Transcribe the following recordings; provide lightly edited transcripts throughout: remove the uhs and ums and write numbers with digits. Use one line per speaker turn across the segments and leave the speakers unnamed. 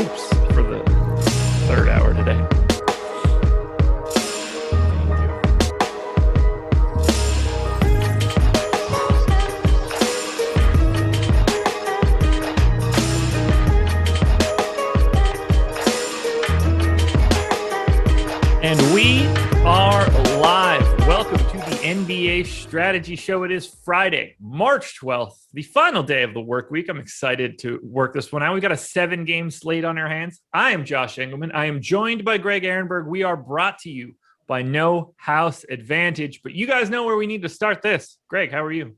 hoops for the third hour today. And we are live. Welcome to the NBA Strategy Show. It is Friday, March 12th, the final day of the work week. I'm excited to work this one out. We got a 7-game slate on our hands. I am Josh Engleman. I am joined by Greg Ehrenberg. We are brought to you by No House Advantage. But you guys know where we need to start this. Greg, how are you?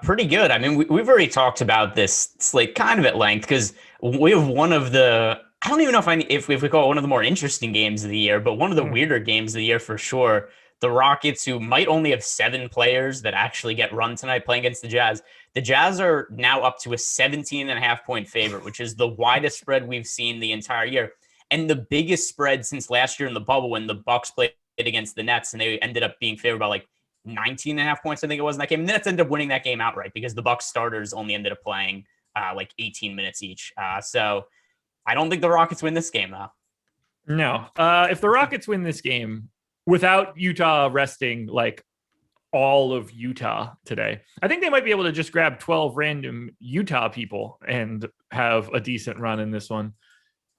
Pretty good. I mean, we've already talked about this slate kind of at length because we have one of the I don't even know if we call it one of the more interesting games of the year, but one of the weirder games of the year for sure. The Rockets, who might only have 7 players that actually get run tonight playing against the Jazz. The Jazz are now up to a 17.5-point favorite, which is the widest spread we've seen the entire year. And the biggest spread since last year in the bubble when the Bucks played against the Nets and they ended up being favored by like 19.5 points, I think it was in that game. And the Nets ended up winning that game outright because the Bucks starters only ended up playing like 18 minutes each. So I don't think the Rockets win this game, though.
No. If the Rockets win this game without Utah resting like all of Utah today, I think they might be able to just grab 12 random Utah people and have a decent run in this one.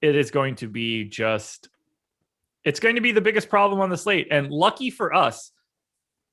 It is going to be it's going to be the biggest problem on the slate. And lucky for us,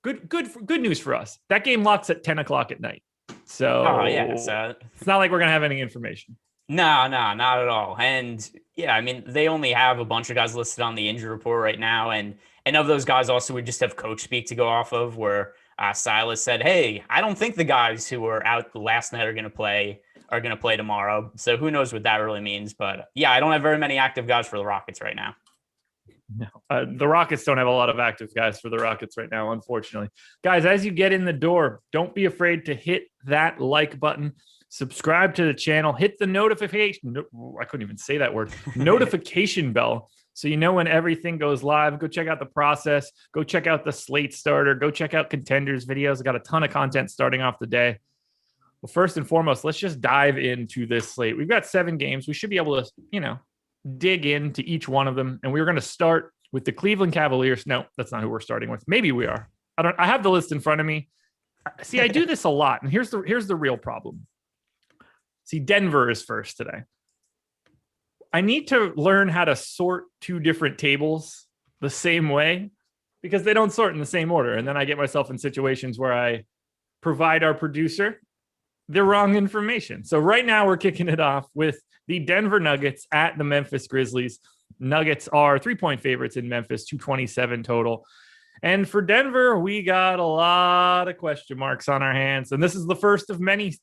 good news for us. That game locks at 10 o'clock at night. So it's not like we're going to have any information.
No, not at all. And yeah, I mean, they only have a bunch of guys listed on the injury report right now. And of those guys also, we just have coach speak to go off of where Silas said, hey, I don't think the guys who were out last night are going to play tomorrow. So who knows what that really means. But yeah, I don't have very many active guys for the Rockets right now.
No, the Rockets don't have a lot of active guys for the Rockets right now, unfortunately. Guys, as you get in the door, don't be afraid to hit that like button. Subscribe to the channel, hit the notification. I couldn't even say that word. Notification bell. So you know when everything goes live. Go check out the process. Go check out the slate starter. Go check out contenders videos. I got a ton of content starting off the day. Well, first and foremost, let's just dive into this slate. We've got 7 games. We should be able to, dig into each one of them. And we're going to start with the Cleveland Cavaliers. No, that's not who we're starting with. Maybe we are. I have the list in front of me. See, I do this a lot. And here's the real problem. See, Denver is first today. I need to learn how to sort 2 different tables the same way because they don't sort in the same order. And then I get myself in situations where I provide our producer the wrong information. So right now we're kicking it off with the Denver Nuggets at the Memphis Grizzlies. Nuggets are 3-point favorites in Memphis, 227 total. And for Denver, we got a lot of question marks on our hands. And this is the first of many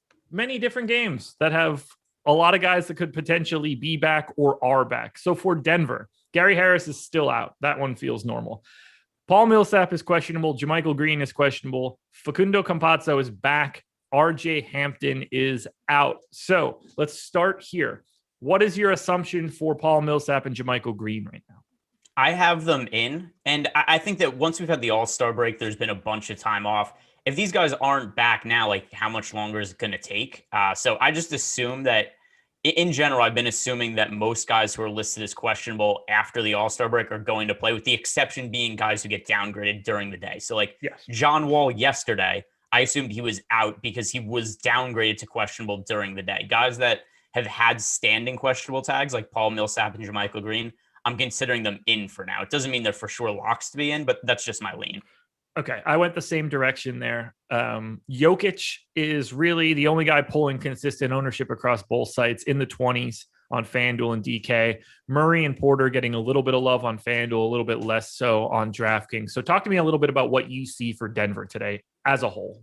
different games that have a lot of guys that could potentially be back or are back. So for Denver, Gary Harris is still out. That one feels normal. Paul Millsap is questionable. JaMychal Green is questionable. Facundo Campazzo is back. RJ Hampton is out. So let's start here. What is your assumption for Paul Millsap and JaMychal Green right now?
I have them in. And I think that once we've had the All-Star break, there's been a bunch of time off. If these guys aren't back now, like how much longer is it going to take? So I just assume that in general, I've been assuming that most guys who are listed as questionable after the All-Star break are going to play, with the exception being guys who get downgraded during the day. So like John Wall yesterday, I assumed he was out because he was downgraded to questionable during the day. Guys that have had standing questionable tags like Paul Millsap and JaMychal Green, I'm considering them in for now. It doesn't mean they're for sure locks to be in, but that's just my lean.
Okay, I went the same direction there. Jokic is really the only guy pulling consistent ownership across both sites in the 20s on FanDuel and DK. Murray and Porter getting a little bit of love on FanDuel, a little bit less so on DraftKings. So talk to me a little bit about what you see for Denver today as a whole.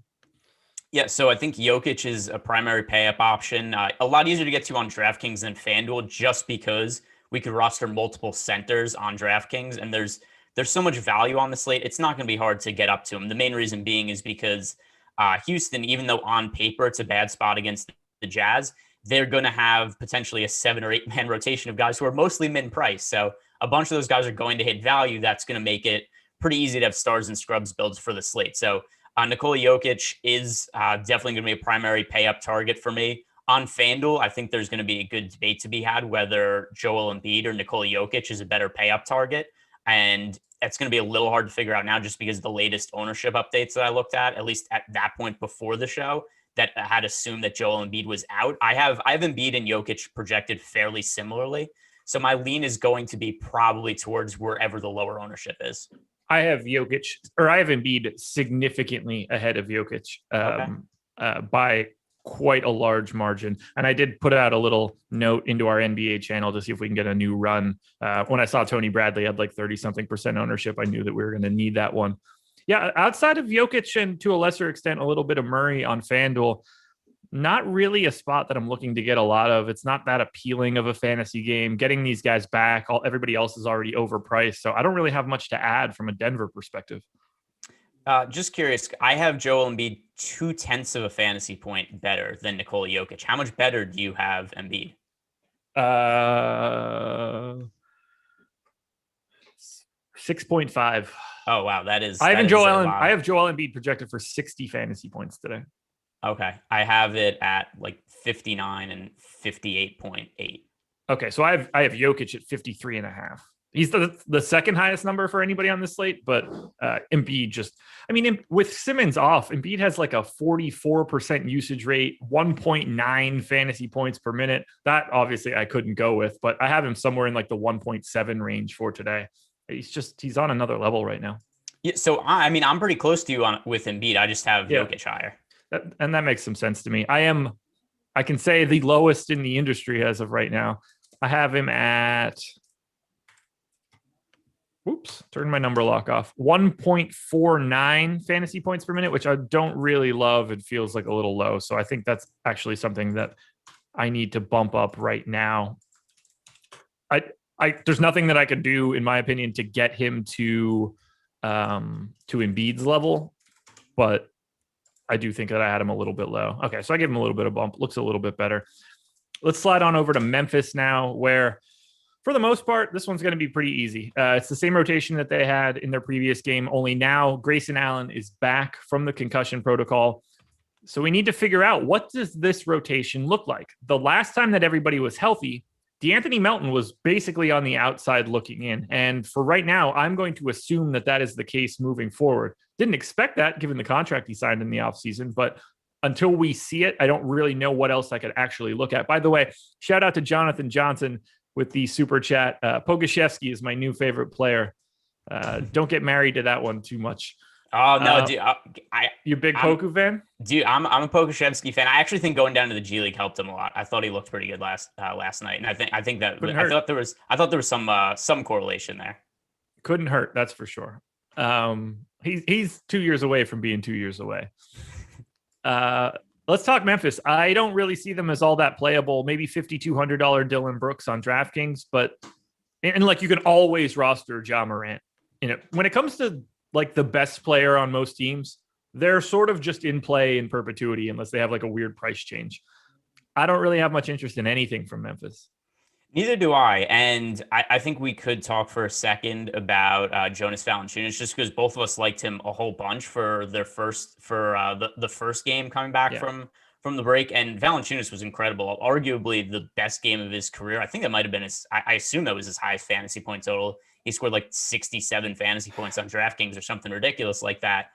Yeah, so I think Jokic is a primary pay-up option. A lot easier to get to on DraftKings than FanDuel just because we could roster multiple centers on DraftKings, and there's so much value on the slate. It's not going to be hard to get up to him. The main reason being is because Houston, even though on paper it's a bad spot against the Jazz, they're going to have potentially a 7 or 8 man rotation of guys who are mostly min-price. So a bunch of those guys are going to hit value. That's going to make it pretty easy to have stars and scrubs builds for the slate. So Nikola Jokic is definitely going to be a primary pay-up target for me. On FanDuel, I think there's going to be a good debate to be had whether Joel Embiid or Nikola Jokic is a better pay-up target. And that's going to be a little hard to figure out now just because the latest ownership updates that I looked at least at that point before the show, that had assumed that Joel Embiid was out. I have Embiid and Jokic projected fairly similarly. So my lean is going to be probably towards wherever the lower ownership is.
I have Embiid significantly ahead of Jokic by quite a large margin. And I did put out a little note into our NBA channel to see if we can get a new run. When I saw Tony Bradley had like 30-something% ownership, I knew that we were going to need that one. Yeah, outside of Jokic and to a lesser extent, a little bit of Murray on FanDuel, not really a spot that I'm looking to get a lot of. It's not that appealing of a fantasy game. Getting these guys back, everybody else is already overpriced. So I don't really have much to add from a Denver perspective.
Just curious, I have Joel Embiid 0.2 of a fantasy point better than Nikola Jokic. How much better do you have Embiid?
6.5.
Oh wow, that is.
I have Joel Embiid projected for 60 fantasy points today.
Okay, I have it at like 59 and 58.8.
Okay, so I have Jokic at 53.5. He's the second highest number for anybody on this slate, but Embiid with Simmons off, Embiid has like a 44% usage rate, 1.9 fantasy points per minute. That obviously I couldn't go with, but I have him somewhere in like the 1.7 range for today. He's on another level right now.
Yeah, so I'm pretty close to you with Embiid. I just have Jokic higher.
And that makes some sense to me. I can say the lowest in the industry as of right now. I have him at, turn my number lock off, 1.49 fantasy points per minute, which I don't really love. It feels like a little low. So I think that's actually something that I need to bump up right now. There's nothing that I could do, in my opinion, to get him to Embiid's level, but I do think that I had him a little bit low. Okay, so I give him a little bit of bump. Looks a little bit better. Let's slide on over to Memphis now, where for the most part, this one's going to be pretty easy. It's the same rotation that they had in their previous game, only now Grayson Allen is back from the concussion protocol. So we need to figure out, what does this rotation look like? The last time that everybody was healthy, DeAnthony Melton was basically on the outside looking in. And for right now, I'm going to assume that that is the case moving forward. Didn't expect that given the contract he signed in the offseason, but until we see it, I don't really know what else I could actually look at. By the way, shout out to Jonathan Johnson with the super chat. Pogoshevsky is my new favorite player. Don't get married to that one too much.
Oh no, dude!
You a big Poku fan?
Dude, I'm a Pogoshevsky fan. I actually think going down to the G League helped him a lot. I thought he looked pretty good last night, and I think that I thought there was some correlation there.
Couldn't hurt, that's for sure. He's 2 years away from being 2 years away. Let's talk Memphis. I don't really see them as all that playable. Maybe $5,200 Dylan Brooks on DraftKings, but like you can always roster Ja Morant. When it comes to like the best player on most teams, they're sort of just in play in perpetuity unless they have like a weird price change. I don't really have much interest in anything from Memphis.
Neither do I. And I think we could talk for a second about Jonas Fountain, just because both of us liked him a whole bunch for the first game coming back from the break. And Valanciunas was incredible. Arguably the best game of his career. I think that might have been I assume that was his highest fantasy point total. He scored like 67 fantasy points on DraftKings or something ridiculous like that.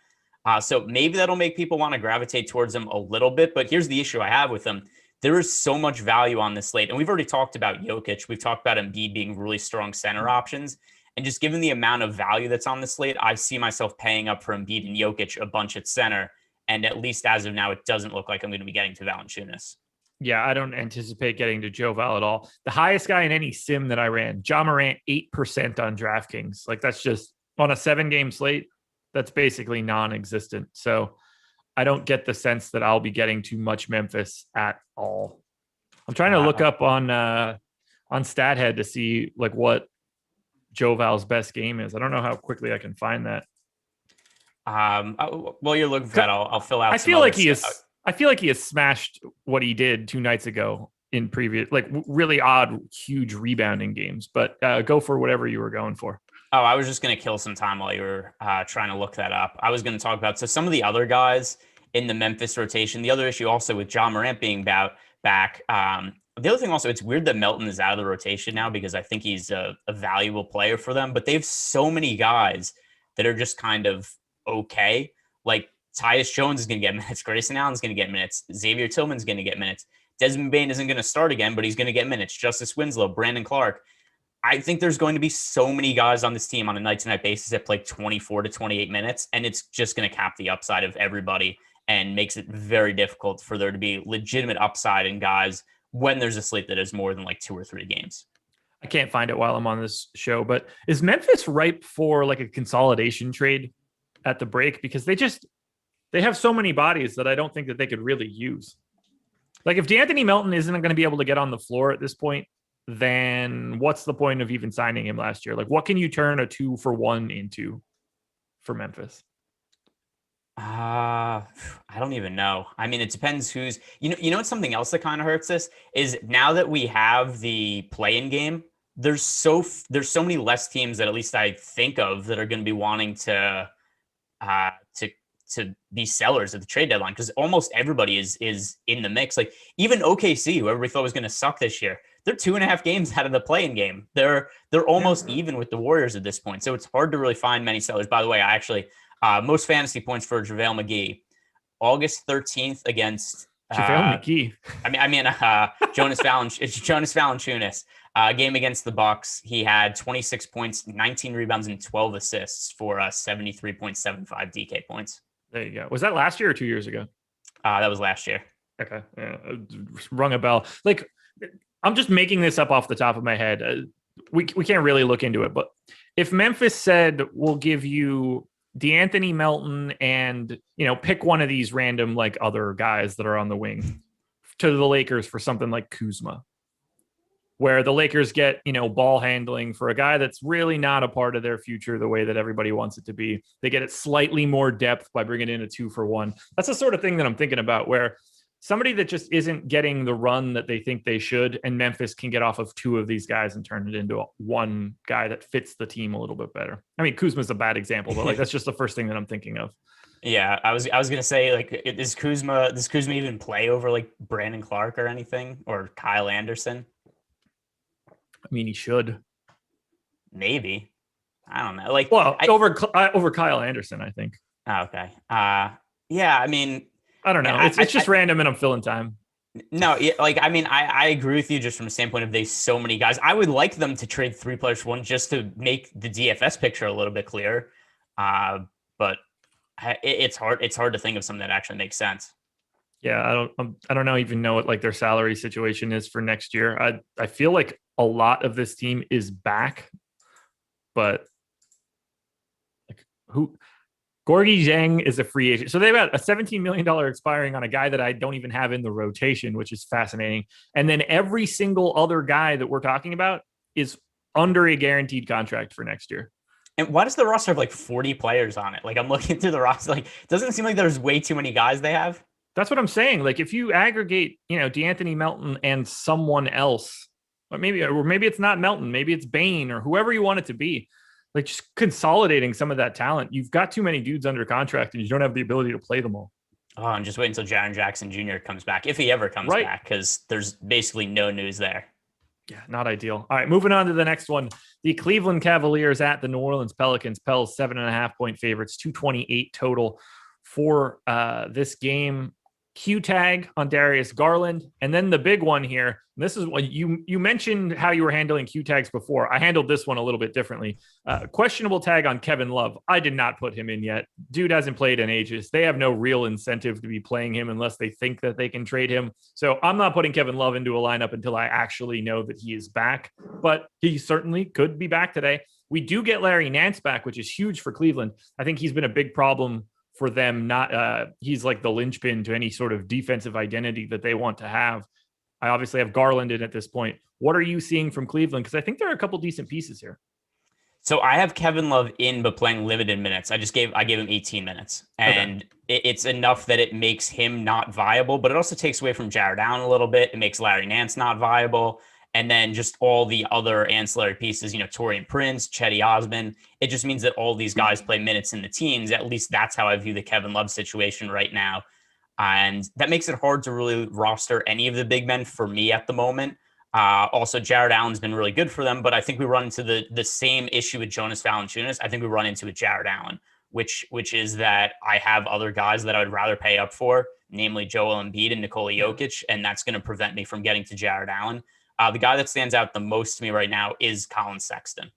So maybe that'll make people want to gravitate towards him a little bit. But here's the issue I have with him. There is so much value on this slate. And we've already talked about Jokic. We've talked about Embiid being really strong center options. And just given the amount of value that's on the slate, I see myself paying up for Embiid and Jokic a bunch at center. And at least as of now, it doesn't look like I'm going to be getting to Valanciunas.
Yeah, I don't anticipate getting to Joe Val at all. The highest guy in any sim that I ran, Ja Morant, 8% on DraftKings. Like that's just on a 7-game slate. That's basically non-existent. So I don't get the sense that I'll be getting too much Memphis at all. I'm trying to look up on StatHead to see like what Joe Val's best game is. I don't know how quickly I can find that.
While you're looking for that, I'll fill out.
I feel like he has smashed what he did 2 nights ago in previous, like really odd, huge rebounding games. But go for whatever you were going for.
Oh, I was just going to kill some time while you were trying to look that up. I was going to talk about some of the other guys in the Memphis rotation. The other issue also with Ja Morant being back. The other thing also, it's weird that Melton is out of the rotation now because I think he's a valuable player for them, but they have so many guys that are just kind of okay. Like Tyus Jones is going to get minutes. Grayson Allen's going to get minutes. Xavier Tillman's going to get minutes. Desmond Bane isn't going to start again, but he's going to get minutes. Justice Winslow, Brandon Clark. I think there's going to be so many guys on this team on a night-to-night basis that play 24 to 28 minutes, and it's just going to cap the upside of everybody and makes it very difficult for there to be legitimate upside in guys when there's a slate that is more than like 2 or 3 games.
I can't find it while I'm on this show, but is Memphis ripe for like a consolidation trade at the break? Because they have so many bodies that I don't think that they could really use. Like if DeAnthony Melton isn't going to be able to get on the floor at this point, then what's the point of even signing him last year? Like what can you turn a 2-for-1 into for Memphis?
I don't even know. I mean, it depends who's, you know, what's something else that kind of hurts this is now that we have the play-in game, there's so many less teams that at least I think of that are going to be wanting to be sellers at the trade deadline because almost everybody is in the mix. Like even OKC, who everybody thought was going to suck this year, they're 2.5 games out of the play-in game. They're almost even with the Warriors at this point. So it's hard to really find many sellers. By the way, I actually most fantasy points for JaVale McGee, August 13th against
JaVale McGee.
I mean Jonas Valanciunas. Game against the Bucks, he had 26 points, 19 rebounds, and 12 assists for 73.75 DK points.
There you go. Was that last year or 2 years ago?
That was last year.
Okay. Yeah, rung a bell. Like, I'm just making this up off the top of my head. We can't really look into it, but if Memphis said, we'll give you DeAnthony Melton and, pick one of these random, like, other guys that are on the wing to the Lakers for something like Kuzma, where the Lakers get, ball handling for a guy that's really not a part of their future the way that everybody wants it to be. They get it slightly more depth by bringing in a 2-for-1. That's the sort of thing that I'm thinking about, where somebody that just isn't getting the run that they think they should, and Memphis can get off of 2 of these guys and turn it into one guy that fits the team a little bit better. I mean, Kuzma's a bad example, but that's just the first thing that I'm thinking of.
Yeah, I was gonna say, like, does Kuzma even play over like Brandon Clark or anything, or Kyle Anderson?
I mean, he should.
Maybe. I don't know. Like,
over Kyle Anderson, I think.
Oh, okay. Yeah. I mean,
I don't know. It's just random, and I'm filling time.
No, like, I mean, I agree with you just from a standpoint of there's so many guys. I would like them to trade 3 players for 1 just to make the DFS picture a little bit clearer. But it's hard. It's hard to think of something that actually makes sense.
Yeah, I don't even know what like their salary situation is for next year. I feel like a lot of this team is back, but like Gorgui Dieng is a free agent. So they've got a $17 million expiring on a guy that I don't even have in the rotation, which is fascinating. And then every single other guy that we're talking about is under a guaranteed contract for next year.
And why does the roster have like 40 players on it? Like, I'm looking through the roster, like, doesn't it seem like there's way too many guys they have?
That's what I'm saying. Like, if you aggregate, DeAnthony Melton and someone else, or maybe it's not Melton, maybe it's Bane or whoever you want it to be, like just consolidating some of that talent. You've got too many dudes under contract and you don't have the ability to play them all.
Oh, and just wait until Jaren Jackson Jr. comes back, if he ever comes back, because there's basically no news there.
Yeah, not ideal. All right, moving on to the next one. The Cleveland Cavaliers at the New Orleans Pelicans. Pels 7.5-point favorites, 228 total for this game. Q tag on Darius Garland. And then the big one here. This is what you mentioned how you were handling Q tags before. I handled this one a little bit differently. Questionable tag on Kevin Love. I did not put him in yet. Dude hasn't played in ages. They have no real incentive to be playing him unless they think that they can trade him. So I'm not putting Kevin Love into a lineup until I actually know that he is back, but he certainly could be back today. We do get Larry Nance back, which is huge for Cleveland. I think he's been a big problem for them. He's like the linchpin to any sort of defensive identity that they want to have. I obviously have Garland in at this point. What are you seeing from Cleveland? Because I think there are a couple decent pieces here.
So I have Kevin Love in, but playing limited minutes. I gave him 18 minutes, and it's enough that it makes him not viable, but it also takes away from Jared Allen a little bit. It makes Larry Nance not viable. And then just all the other ancillary pieces, Taurean Prince, Chetty Osman. It just means that all these guys play minutes in the teens. At least that's how I view the Kevin Love situation right now. And that makes it hard to really roster any of the big men for me at the moment. Also, Jared Allen's been really good for them, but I think we run into the same issue with Jonas Valanciunas. I think we run into with Jared Allen, which is that I have other guys that I would rather pay up for, namely Joel Embiid and Nikola Jokic, and that's going to prevent me from getting to Jared Allen. The guy that stands out the most to me right now is Colin Sexton.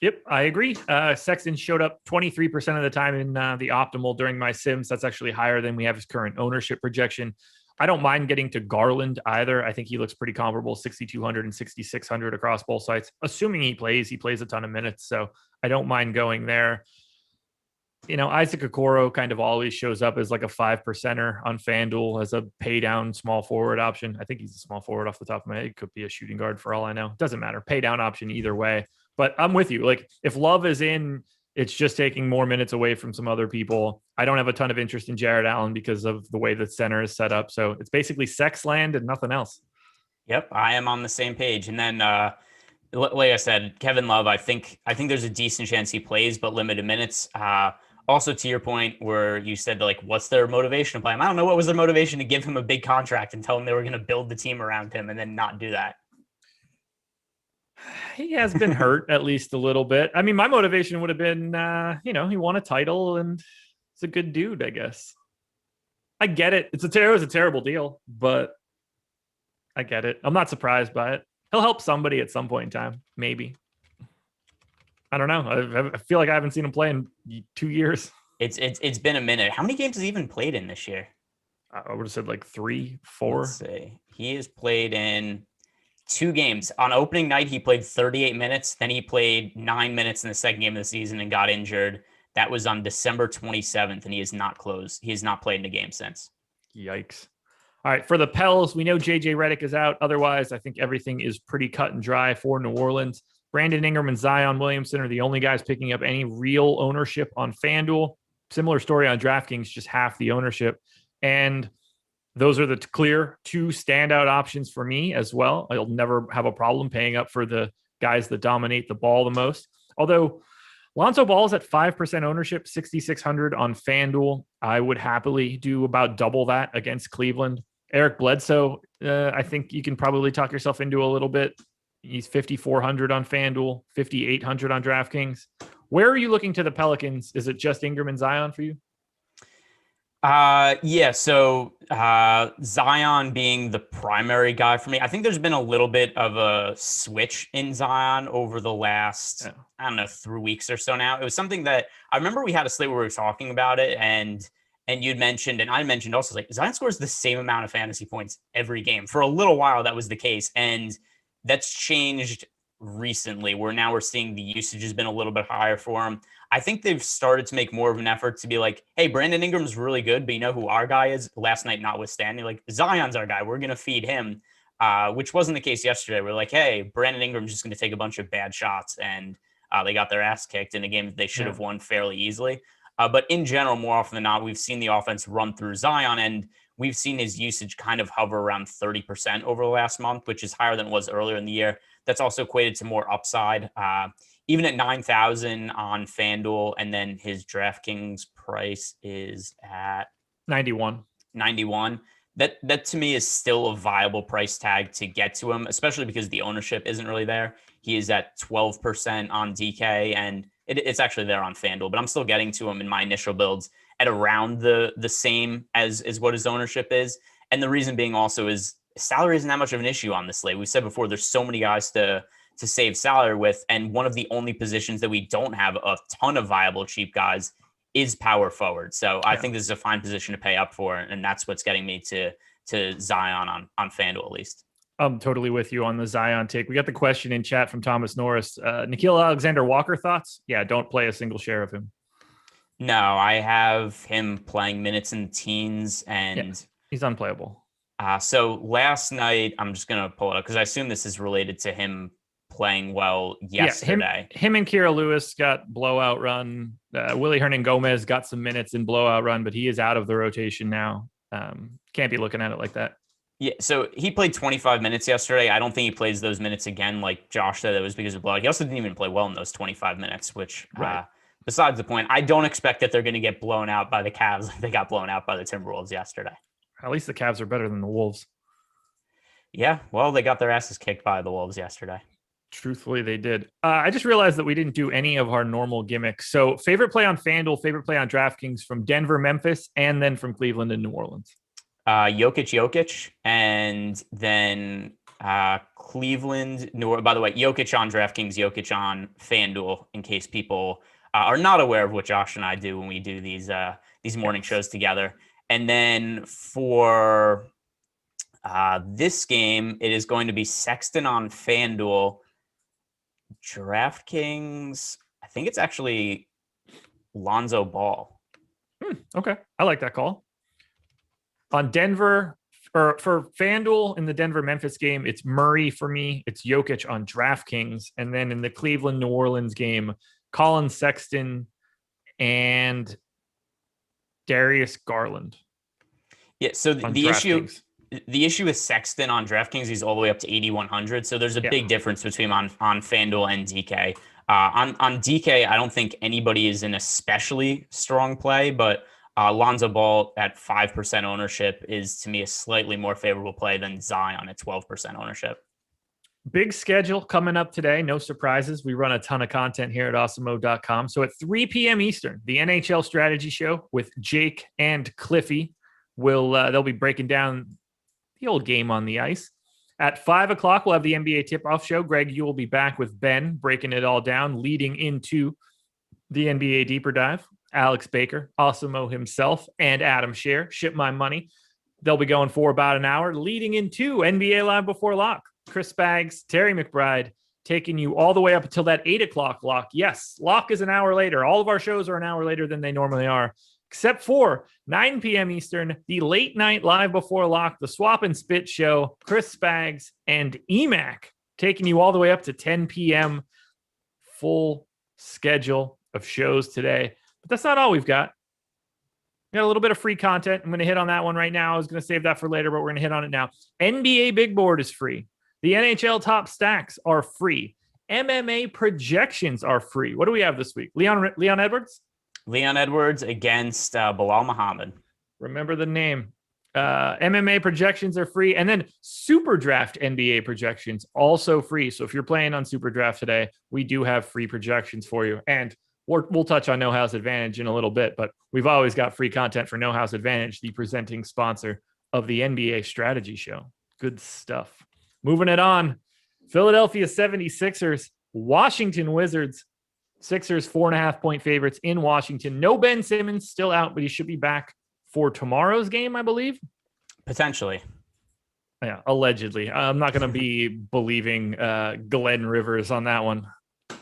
Yep, I agree. Sexton showed up 23% of the time in the optimal during my sims. That's actually higher than we have his current ownership projection. I don't mind getting to Garland either. I think he looks pretty comparable, 6,200 and 6,600 across both sites. Assuming he plays a ton of minutes. So I don't mind going there. Isaac Okoro kind of always shows up as like a 5%er on FanDuel as a pay down small forward option. I think he's a small forward off the top of my head. He could be a shooting guard for all I know. Doesn't matter. Pay down option either way. But I'm with you. Like if Love is in, it's just taking more minutes away from some other people. I don't have a ton of interest in Jared Allen because of the way the center is set up. So it's basically sex land and nothing else.
Yep, I am on the same page. And then, like I said, Kevin Love, I think there's a decent chance he plays, but limited minutes. Also, to your point where you said, like, what's their motivation to play him? I don't know what was their motivation to give him a big contract and tell him they were going to build the team around him and then not do that.
He has been hurt at least a little bit. I mean, my motivation would have been, he won a title and it's a good dude, I guess. I get it. It was a terrible deal, but I get it. I'm not surprised by it. He'll help somebody at some point in time, maybe. I don't know. I feel like I haven't seen him play in 2 years.
It's been a minute. How many games has he even played in this year?
I would have said like 3, 4.
Let's see. He has played in 2 games. On opening night, he played 38 minutes. Then he played 9 minutes in the second game of the season and got injured. That was on December 27th, and he has not closed. He has not played in a game since.
Yikes. All right, for the Pels, we know JJ Redick is out. Otherwise, I think everything is pretty cut and dry for New Orleans. Brandon Ingram and Zion Williamson are the only guys picking up any real ownership on FanDuel. Similar story on DraftKings, just half the ownership. And those are the clear 2 standout options for me as well. I'll never have a problem paying up for the guys that dominate the ball the most. Although Lonzo Ball's at 5% ownership, 6,600 on FanDuel. I would happily do about double that against Cleveland. Eric Bledsoe, I think you can probably talk yourself into a little bit. He's 5,400 on FanDuel, 5,800 on DraftKings. Where are you looking to the Pelicans? Is it just Ingram and Zion for you?
Yeah. So Zion being the primary guy for me, I think there's been a little bit of a switch in Zion over the last, 3 weeks or so now. It was something that I remember we had a slate where we were talking about it and you'd mentioned, and I mentioned also, like, Zion scores the same amount of fantasy points every game. For a little while, that was the case. And that's changed recently, where now we're seeing the usage has been a little bit higher for him. I think they've started to make more of an effort to be like, hey, Brandon Ingram's really good, but you know who our guy is? Last night notwithstanding, like, Zion's our guy. We're going to feed him, which wasn't the case yesterday. We're like, hey, Brandon Ingram's just going to take a bunch of bad shots, and they got their ass kicked in a game that they should have won fairly easily. But in general, more often than not, we've seen the offense run through Zion, and we've seen his usage kind of hover around 30% over the last month, which is higher than it was earlier in the year. That's also equated to more upside. Even at 9,000 on FanDuel, and then his DraftKings price is at
91.
That to me is still a viable price tag to get to him, especially because the ownership isn't really there. He is at 12% on DK, and it's actually there on FanDuel, but I'm still getting to him in my initial builds at around the same as what his ownership is. And the reason being also is salary isn't that much of an issue on this slate. We said before, there's so many guys to save salary with. And one of the only positions that we don't have a ton of viable cheap guys is power forward. So I think this is a fine position to pay up for. And that's what's getting me to Zion on FanDuel at least.
I'm totally with you on the Zion take. We got the question in chat from Thomas Norris. Nickeil Alexander-Walker thoughts? Yeah, don't play a single share of him.
No, I have him playing minutes in the teens, and
he's unplayable.
So last night, I'm just going to pull it up because I assume this is related to him playing well yesterday.
Yeah, him and Kira Lewis got blowout run. Willie Hernan-Gomez got some minutes in blowout run, but he is out of the rotation now. Can't be looking at it like that.
Yeah, so he played 25 minutes yesterday. I don't think he plays those minutes again like Josh said. It was because of blowout. He also didn't even play well in those 25 minutes, which Besides the point, I don't expect that they're going to get blown out by the Cavs like they got blown out by the Timberwolves yesterday.
At least the Cavs are better than the Wolves.
Yeah, well, they got their asses kicked by the Wolves yesterday.
Truthfully, they did. I just realized that we didn't do any of our normal gimmicks. So favorite play on FanDuel, favorite play on DraftKings from Denver, Memphis, and then from Cleveland and New Orleans.
Jokic, and then Cleveland. By the way, Jokic on DraftKings, Jokic on FanDuel, in case people are not aware of what Josh and I do when we do these morning shows together. And then for this game, it is going to be Sexton on FanDuel. DraftKings, I think it's actually Lonzo Ball.
Okay, I like that call. On Denver, or for FanDuel in the Denver-Memphis game, it's Murray for me. It's Jokic on DraftKings. And then in the Cleveland-New Orleans game, Colin Sexton and Darius Garland.
Yeah, so the issue with Sexton on DraftKings, he's all the way up to 8,100. So there's a big difference between on FanDuel and DK. On DK, I don't think anybody is an especially strong play, but Lonzo Ball at 5% ownership is, to me, a slightly more favorable play than Zion at 12% ownership.
Big schedule coming up today. No surprises. We run a ton of content here at Awesemo.com. So at 3 p.m. Eastern, the NHL Strategy Show with Jake and Cliffy they'll be breaking down the old game on the ice. At 5 o'clock, we'll have the NBA tip-off show. Greg, you will be back with Ben, breaking it all down, leading into the NBA Deeper Dive. Alex Baker, Awesemo himself, and Adam Scher, Ship My Money. They'll be going for about an hour, leading into NBA Live Before Lock. Chris Baggs, Terry McBride, taking you all the way up until that 8 o'clock lock. Yes, lock is an hour later. All of our shows are an hour later than they normally are, except for 9 p.m. Eastern, the late night Live Before Lock, the Swap and Spit show. Chris Baggs and EMAC taking you all the way up to 10 p.m. Full schedule of shows today. But that's not all we've got. We got a little bit of free content. I'm going to hit on that one right now. I was going to save that for later, but we're going to hit on it now. NBA Big Board is free. The NHL Top Stacks are free. MMA projections are free. What do we have this week? Leon Edwards?
Leon Edwards against Bilal Muhammad.
Remember the name. MMA projections are free. And then Super Draft NBA projections also free. So if you're playing on Super Draft today, we do have free projections for you. And we'll touch on No House Advantage in a little bit, but we've always got free content for No House Advantage, the presenting sponsor of the NBA Strategy Show. Good stuff. Moving it on. Philadelphia 76ers, Washington Wizards. Sixers 4.5-point favorites in Washington. No Ben Simmons, still out, but he should be back for tomorrow's game, I believe.
Potentially.
Yeah, allegedly. I'm not going to be believing Glenn Rivers on that one.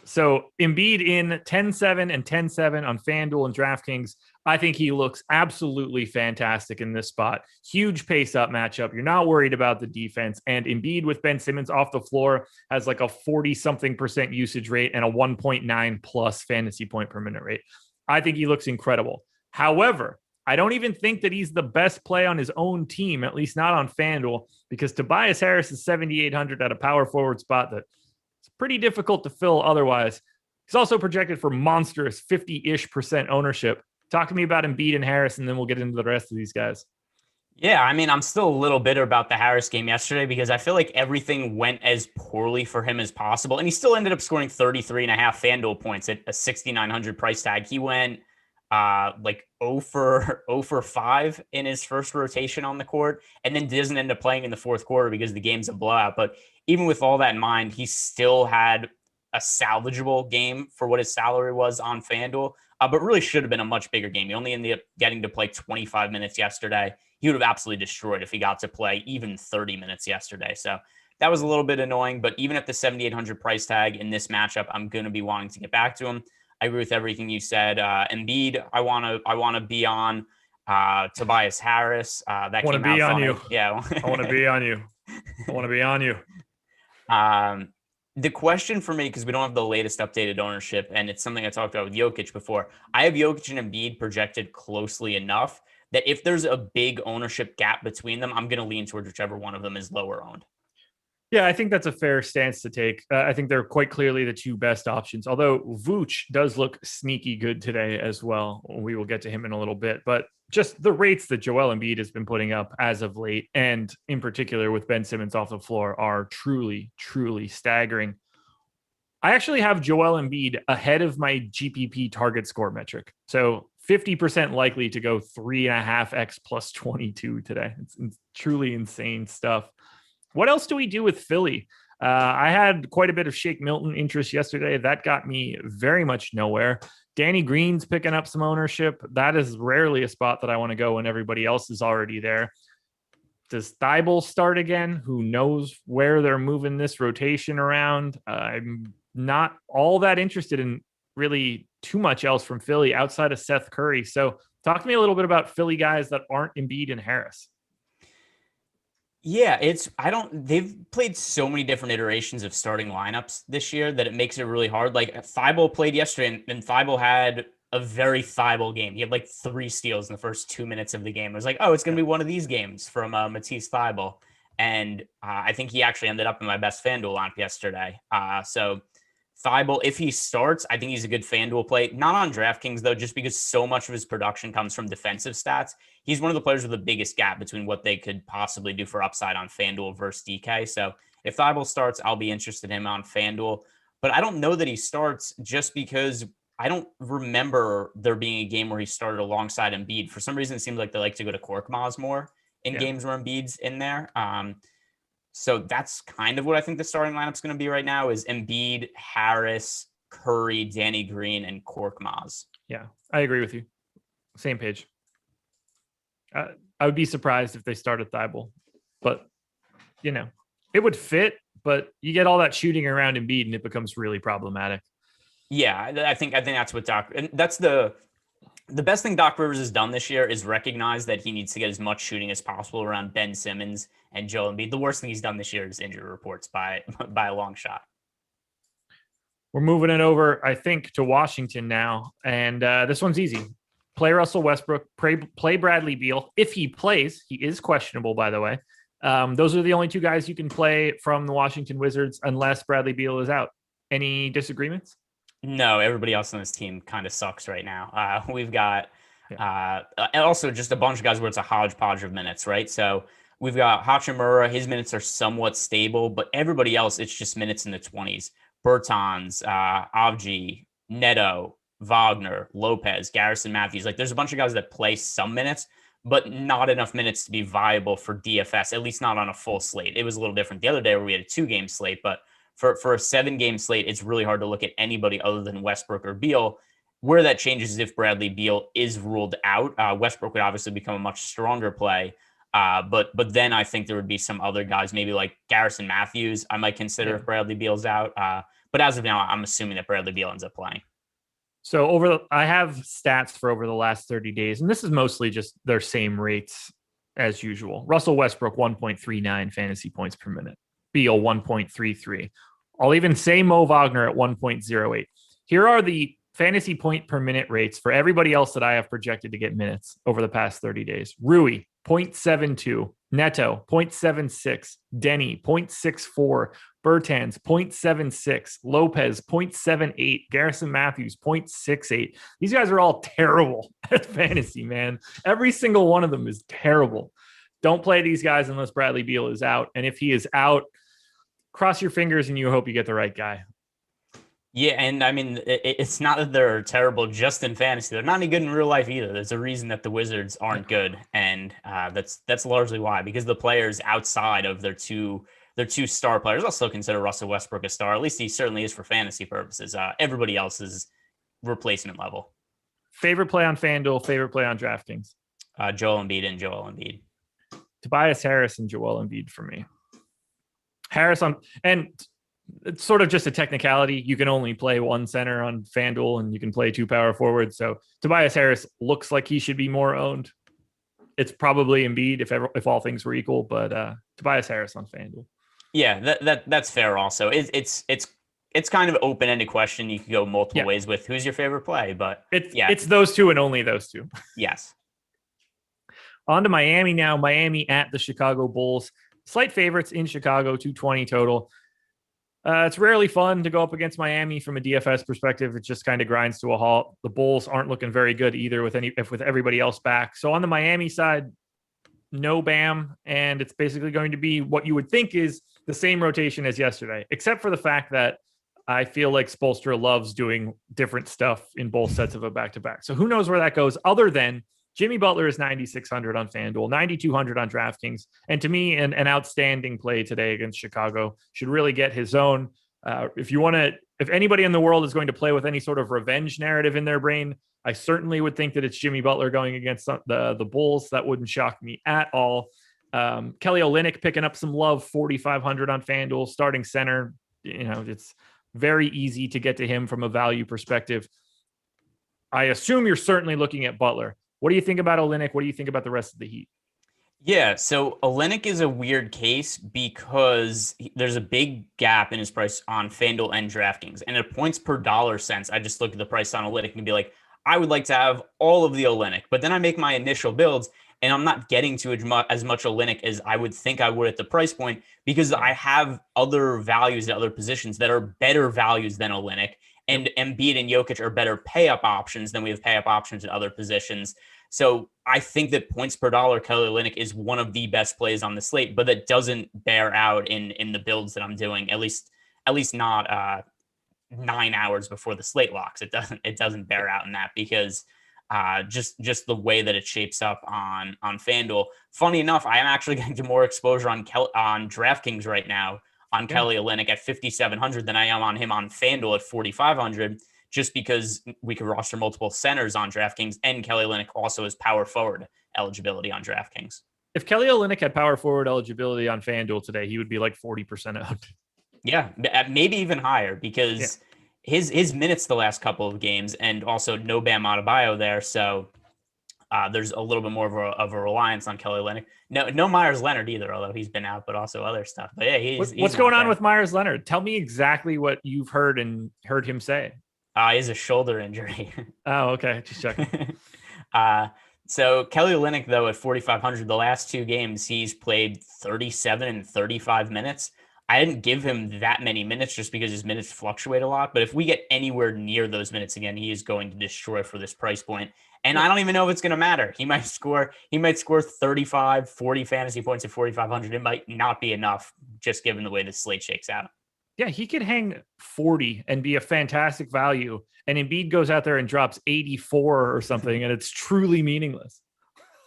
So Embiid in 10-7 and 10-7 on FanDuel and DraftKings. I think he looks absolutely fantastic in this spot. Huge pace-up matchup. You're not worried about the defense. And Embiid with Ben Simmons off the floor has like a 40-something% usage rate and a 1.9 plus fantasy point per minute rate. I think he looks incredible. However, I don't even think that he's the best play on his own team, at least not on FanDuel, because Tobias Harris is 7,800 at a power forward spot that it's pretty difficult to fill otherwise. He's also projected for monstrous 50-ish% ownership. Talk to me about Embiid and Harris, and then we'll get into the rest of these guys.
Yeah, I mean, I'm still a little bitter about the Harris game yesterday because I feel like everything went as poorly for him as possible. And he still ended up scoring 33.5 FanDuel points at a 6,900 price tag. He went like 0 for 5 in his first rotation on the court, and then doesn't end up playing in the fourth quarter because the game's a blowout. But even with all that in mind, he still had a salvageable game for what his salary was on FanDuel, but really should have been a much bigger game. He only ended up getting to play 25 minutes yesterday. He would have absolutely destroyed if he got to play even 30 minutes yesterday. So that was a little bit annoying, but even at the 7,800 price tag in this matchup, I'm going to be wanting to get back to him. I agree with everything you said. Embiid, I want to be on. Tobias Harris, that
I want to be on you.
Yeah,
I want to be on you. I want to be on you.
The question for me, because we don't have the latest updated ownership, and it's something I talked about with Jokic before. I have Jokic and Embiid projected closely enough that if there's a big ownership gap between them, I'm going to lean towards whichever one of them is lower owned.
Yeah, I think that's a fair stance to take. I think they're quite clearly the two best options, although Vooch does look sneaky good today as well. We will get to him in a little bit, but just the rates that Joel Embiid has been putting up as of late, and in particular with Ben Simmons off the floor, are truly, truly staggering. I actually have Joel Embiid ahead of my GPP target score metric. So 50% likely to go 3.5x plus 22 today. It's truly insane stuff. What else do we do with Philly? I had quite a bit of Shake Milton interest yesterday. That got me very much nowhere. Danny Green's picking up some ownership. That is rarely a spot that I want to go when everybody else is already there. Does Thibault start again? Who knows where they're moving this rotation around? I'm not all that interested in really too much else from Philly outside of Seth Curry. So talk to me a little bit about Philly guys that aren't Embiid and Harris.
Yeah, they've played so many different iterations of starting lineups this year that it makes it really hard. Like Thibault played yesterday and Thibault had a very Thibault game. He had like 3 steals in the first 2 minutes of the game. It was like, oh, it's going to be one of these games from Matisse Thibault. And I think he actually ended up in my best FanDuel lineup yesterday. So Thibault, if he starts, I think he's a good FanDuel play. Not on DraftKings, though, just because so much of his production comes from defensive stats. He's one of the players with the biggest gap between what they could possibly do for upside on FanDuel versus DK. So if Thibault starts, I'll be interested in him on FanDuel. But I don't know that he starts just because I don't remember there being a game where he started alongside Embiid. For some reason, it seems like they like to go to Korkmaz more in games where Embiid's in there. So that's kind of what I think the starting lineup's going to be right now is Embiid, Harris, Curry, Danny Green, and Korkmaz.
Yeah, I agree with you. Same page. I would be surprised if they started Thibault, but it would fit, but you get all that shooting around Embiid and it becomes really problematic.
Yeah, I think that's what and that's the best thing Doc Rivers has done this year is recognize that he needs to get as much shooting as possible around Ben Simmons and Joel Embiid. The worst thing he's done this year is injury reports by a long shot.
We're moving it over, I think, to Washington now. And this one's easy. Play Russell Westbrook, play Bradley Beal. If he plays, he is questionable, by the way. Those are the only 2 guys you can play from the Washington Wizards unless Bradley Beal is out. Any disagreements?
No, everybody else on this team kind of sucks right now. We've got and also just a bunch of guys where it's a hodgepodge of minutes, right? So we've got Hachimura. His minutes are somewhat stable, but everybody else, it's just minutes in the 20s. Bertans, Avji, Neto, Wagner, Lopez, Garrison Matthews. Like there's a bunch of guys that play some minutes, but not enough minutes to be viable for DFS, at least not on a full slate. It was a little different the other day where we had a 2-game slate, but for a 7-game slate, it's really hard to look at anybody other than Westbrook or Beal. Where that changes is if Bradley Beal is ruled out. Westbrook would obviously become a much stronger play. But then I think there would be some other guys, maybe like Garrison Matthews, I might consider if Bradley Beal's out. But as of now, I'm assuming that Bradley Beal ends up playing.
So I have stats for over the last 30 days, and this is mostly just their same rates as usual. Russell Westbrook, 1.39 fantasy points per minute. Beal, 1.33. I'll even say Mo Wagner at 1.08. Here are the fantasy point per minute rates for everybody else that I have projected to get minutes over the past 30 days. Rui, 0.72. Neto, 0.76. Denny, 0.64. Bertans, 0.76. Lopez, 0.78. Garrison Matthews, 0.68. These guys are all terrible at fantasy, man. Every single one of them is terrible. Don't play these guys unless Bradley Beal is out. And if he is out, cross your fingers and you hope you get the right guy.
Yeah, and I mean, it's not that they're terrible just in fantasy. They're not any good in real life either. There's a reason that the Wizards aren't good, and that's largely why. Because the players outside of their two star players, I'll still consider Russell Westbrook a star. At least he certainly is for fantasy purposes. Everybody else is replacement level.
Favorite play on FanDuel, favorite play on DraftKings?
Joel Embiid.
Tobias Harris and Joel Embiid for me. Harris and it's sort of just a technicality. You can only play one center on FanDuel and you can play 2 power forwards. So Tobias Harris looks like he should be more owned. It's probably Embiid if all things were equal, but Tobias Harris on FanDuel.
Yeah, that's fair. Also, it's kind of an open-ended question. You could go multiple ways with who's your favorite play, but
it's those 2 and only those 2.
Yes.
On to Miami now. Miami at the Chicago Bulls. Slight favorites in Chicago, 220 total. It's rarely fun to go up against Miami from a DFS perspective. It just kind of grinds to a halt. The Bulls aren't looking very good either with everybody else back. So on the Miami side, no Bam, and it's basically going to be what you would think is the same rotation as yesterday, except for the fact that I feel like Spoelstra loves doing different stuff in both sets of a back-to-back. So who knows where that goes, other than Jimmy Butler is 9,600 on FanDuel, 9,200 on DraftKings. And to me, an outstanding play today against Chicago. Should really get his own. If anybody in the world is going to play with any sort of revenge narrative in their brain, I certainly would think that it's Jimmy Butler going against the Bulls. That wouldn't shock me at all. Kelly Olynyk picking up some love, 4,500 on FanDuel, starting center. It's very easy to get to him from a value perspective. I assume you're certainly looking at Butler. What do you think about Olynyk? What do you think about the rest of the Heat?
Yeah, so Olynyk is a weird case because there's a big gap in his price on FanDuel and DraftKings. And in a points per dollar sense, I just look at the price on Olynyk and be like, I would like to have all of the Olynyk. But then I make my initial builds, and I'm not getting to as much Olynyk as I would think I would at the price point because I have other values at other positions that are better values than Olynyk. And Embiid and Jokic are better pay-up options than we have pay-up options at other positions. So I think that points per dollar, Kelly Olynyk is one of the best plays on the slate, but that doesn't bear out in the builds that I'm doing, at least not 9 hours before the slate locks. It doesn't bear out in that because just the way that it shapes up on FanDuel. Funny enough, I am actually getting more exposure on DraftKings right now on Kelly Olynyk at 5,700 than I am on him on FanDuel at 4,500, just because we could roster multiple centers on DraftKings, and Kelly Olynyk also has power forward eligibility on DraftKings.
If Kelly Olynyk had power forward eligibility on FanDuel today, he would be like 40% out.
Yeah, maybe even higher because his minutes the last couple of games, and also no Bam Adebayo there, so there's a little bit more of a reliance on Kelly Olynyk. No Myers Leonard either, although he's been out, but also other stuff. But yeah, he's
what's going on with Myers Leonard? Tell me exactly what you've heard him say.
He has a shoulder injury.
Oh, okay. Just checking.
So Kelly Olynyk, though, at 4,500, the last two games, he's played 37 and 35 minutes. I didn't give him that many minutes just because his minutes fluctuate a lot. But if we get anywhere near those minutes again, he is going to destroy for this price point. And I don't even know if it's going to matter. He might score 35, 40 fantasy points at 4,500. It might not be enough just given the way the slate shakes out.
Yeah, he could hang 40 and be a fantastic value. And Embiid goes out there and drops 84 or something, and it's truly meaningless.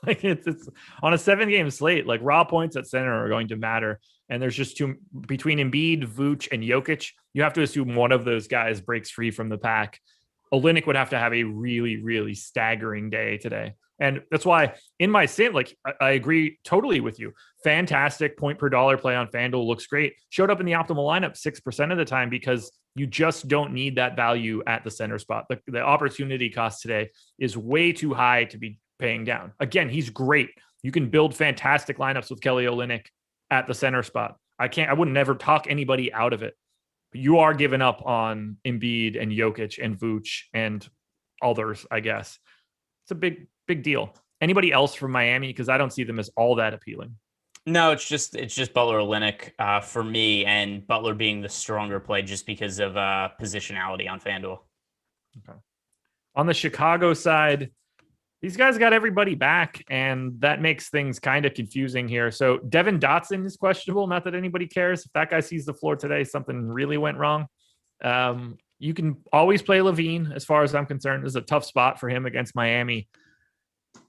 Like it's on a 7-game slate, like raw points at center are going to matter. And there's just between Embiid, Vooch, and Jokic, you have to assume one of those guys breaks free from the pack. Olynyk would have to have a really, really staggering day today. And that's why in my sim, like I agree totally with you. Fantastic point per dollar play on FanDuel looks great. Showed up in the optimal lineup 6% of the time because you just don't need that value at the center spot. The opportunity cost today is way too high to be paying down. Again, he's great. You can build fantastic lineups with Kelly Olynyk at the center spot. I would never talk anybody out of it. But you are giving up on Embiid and Jokic and Vooch and others, I guess. It's a big deal. Anybody else from Miami? Because I don't see them as all that appealing.
No, it's just Butler Olynyk for me, and Butler being the stronger play just because of positionality on FanDuel.
Okay. On the Chicago side, these guys got everybody back, and that makes things kind of confusing here. So Devin Dotson is questionable. Not that anybody cares. If that guy sees the floor today, something really went wrong. You can always play Levine, as far as I'm concerned. This is a tough spot for him against Miami.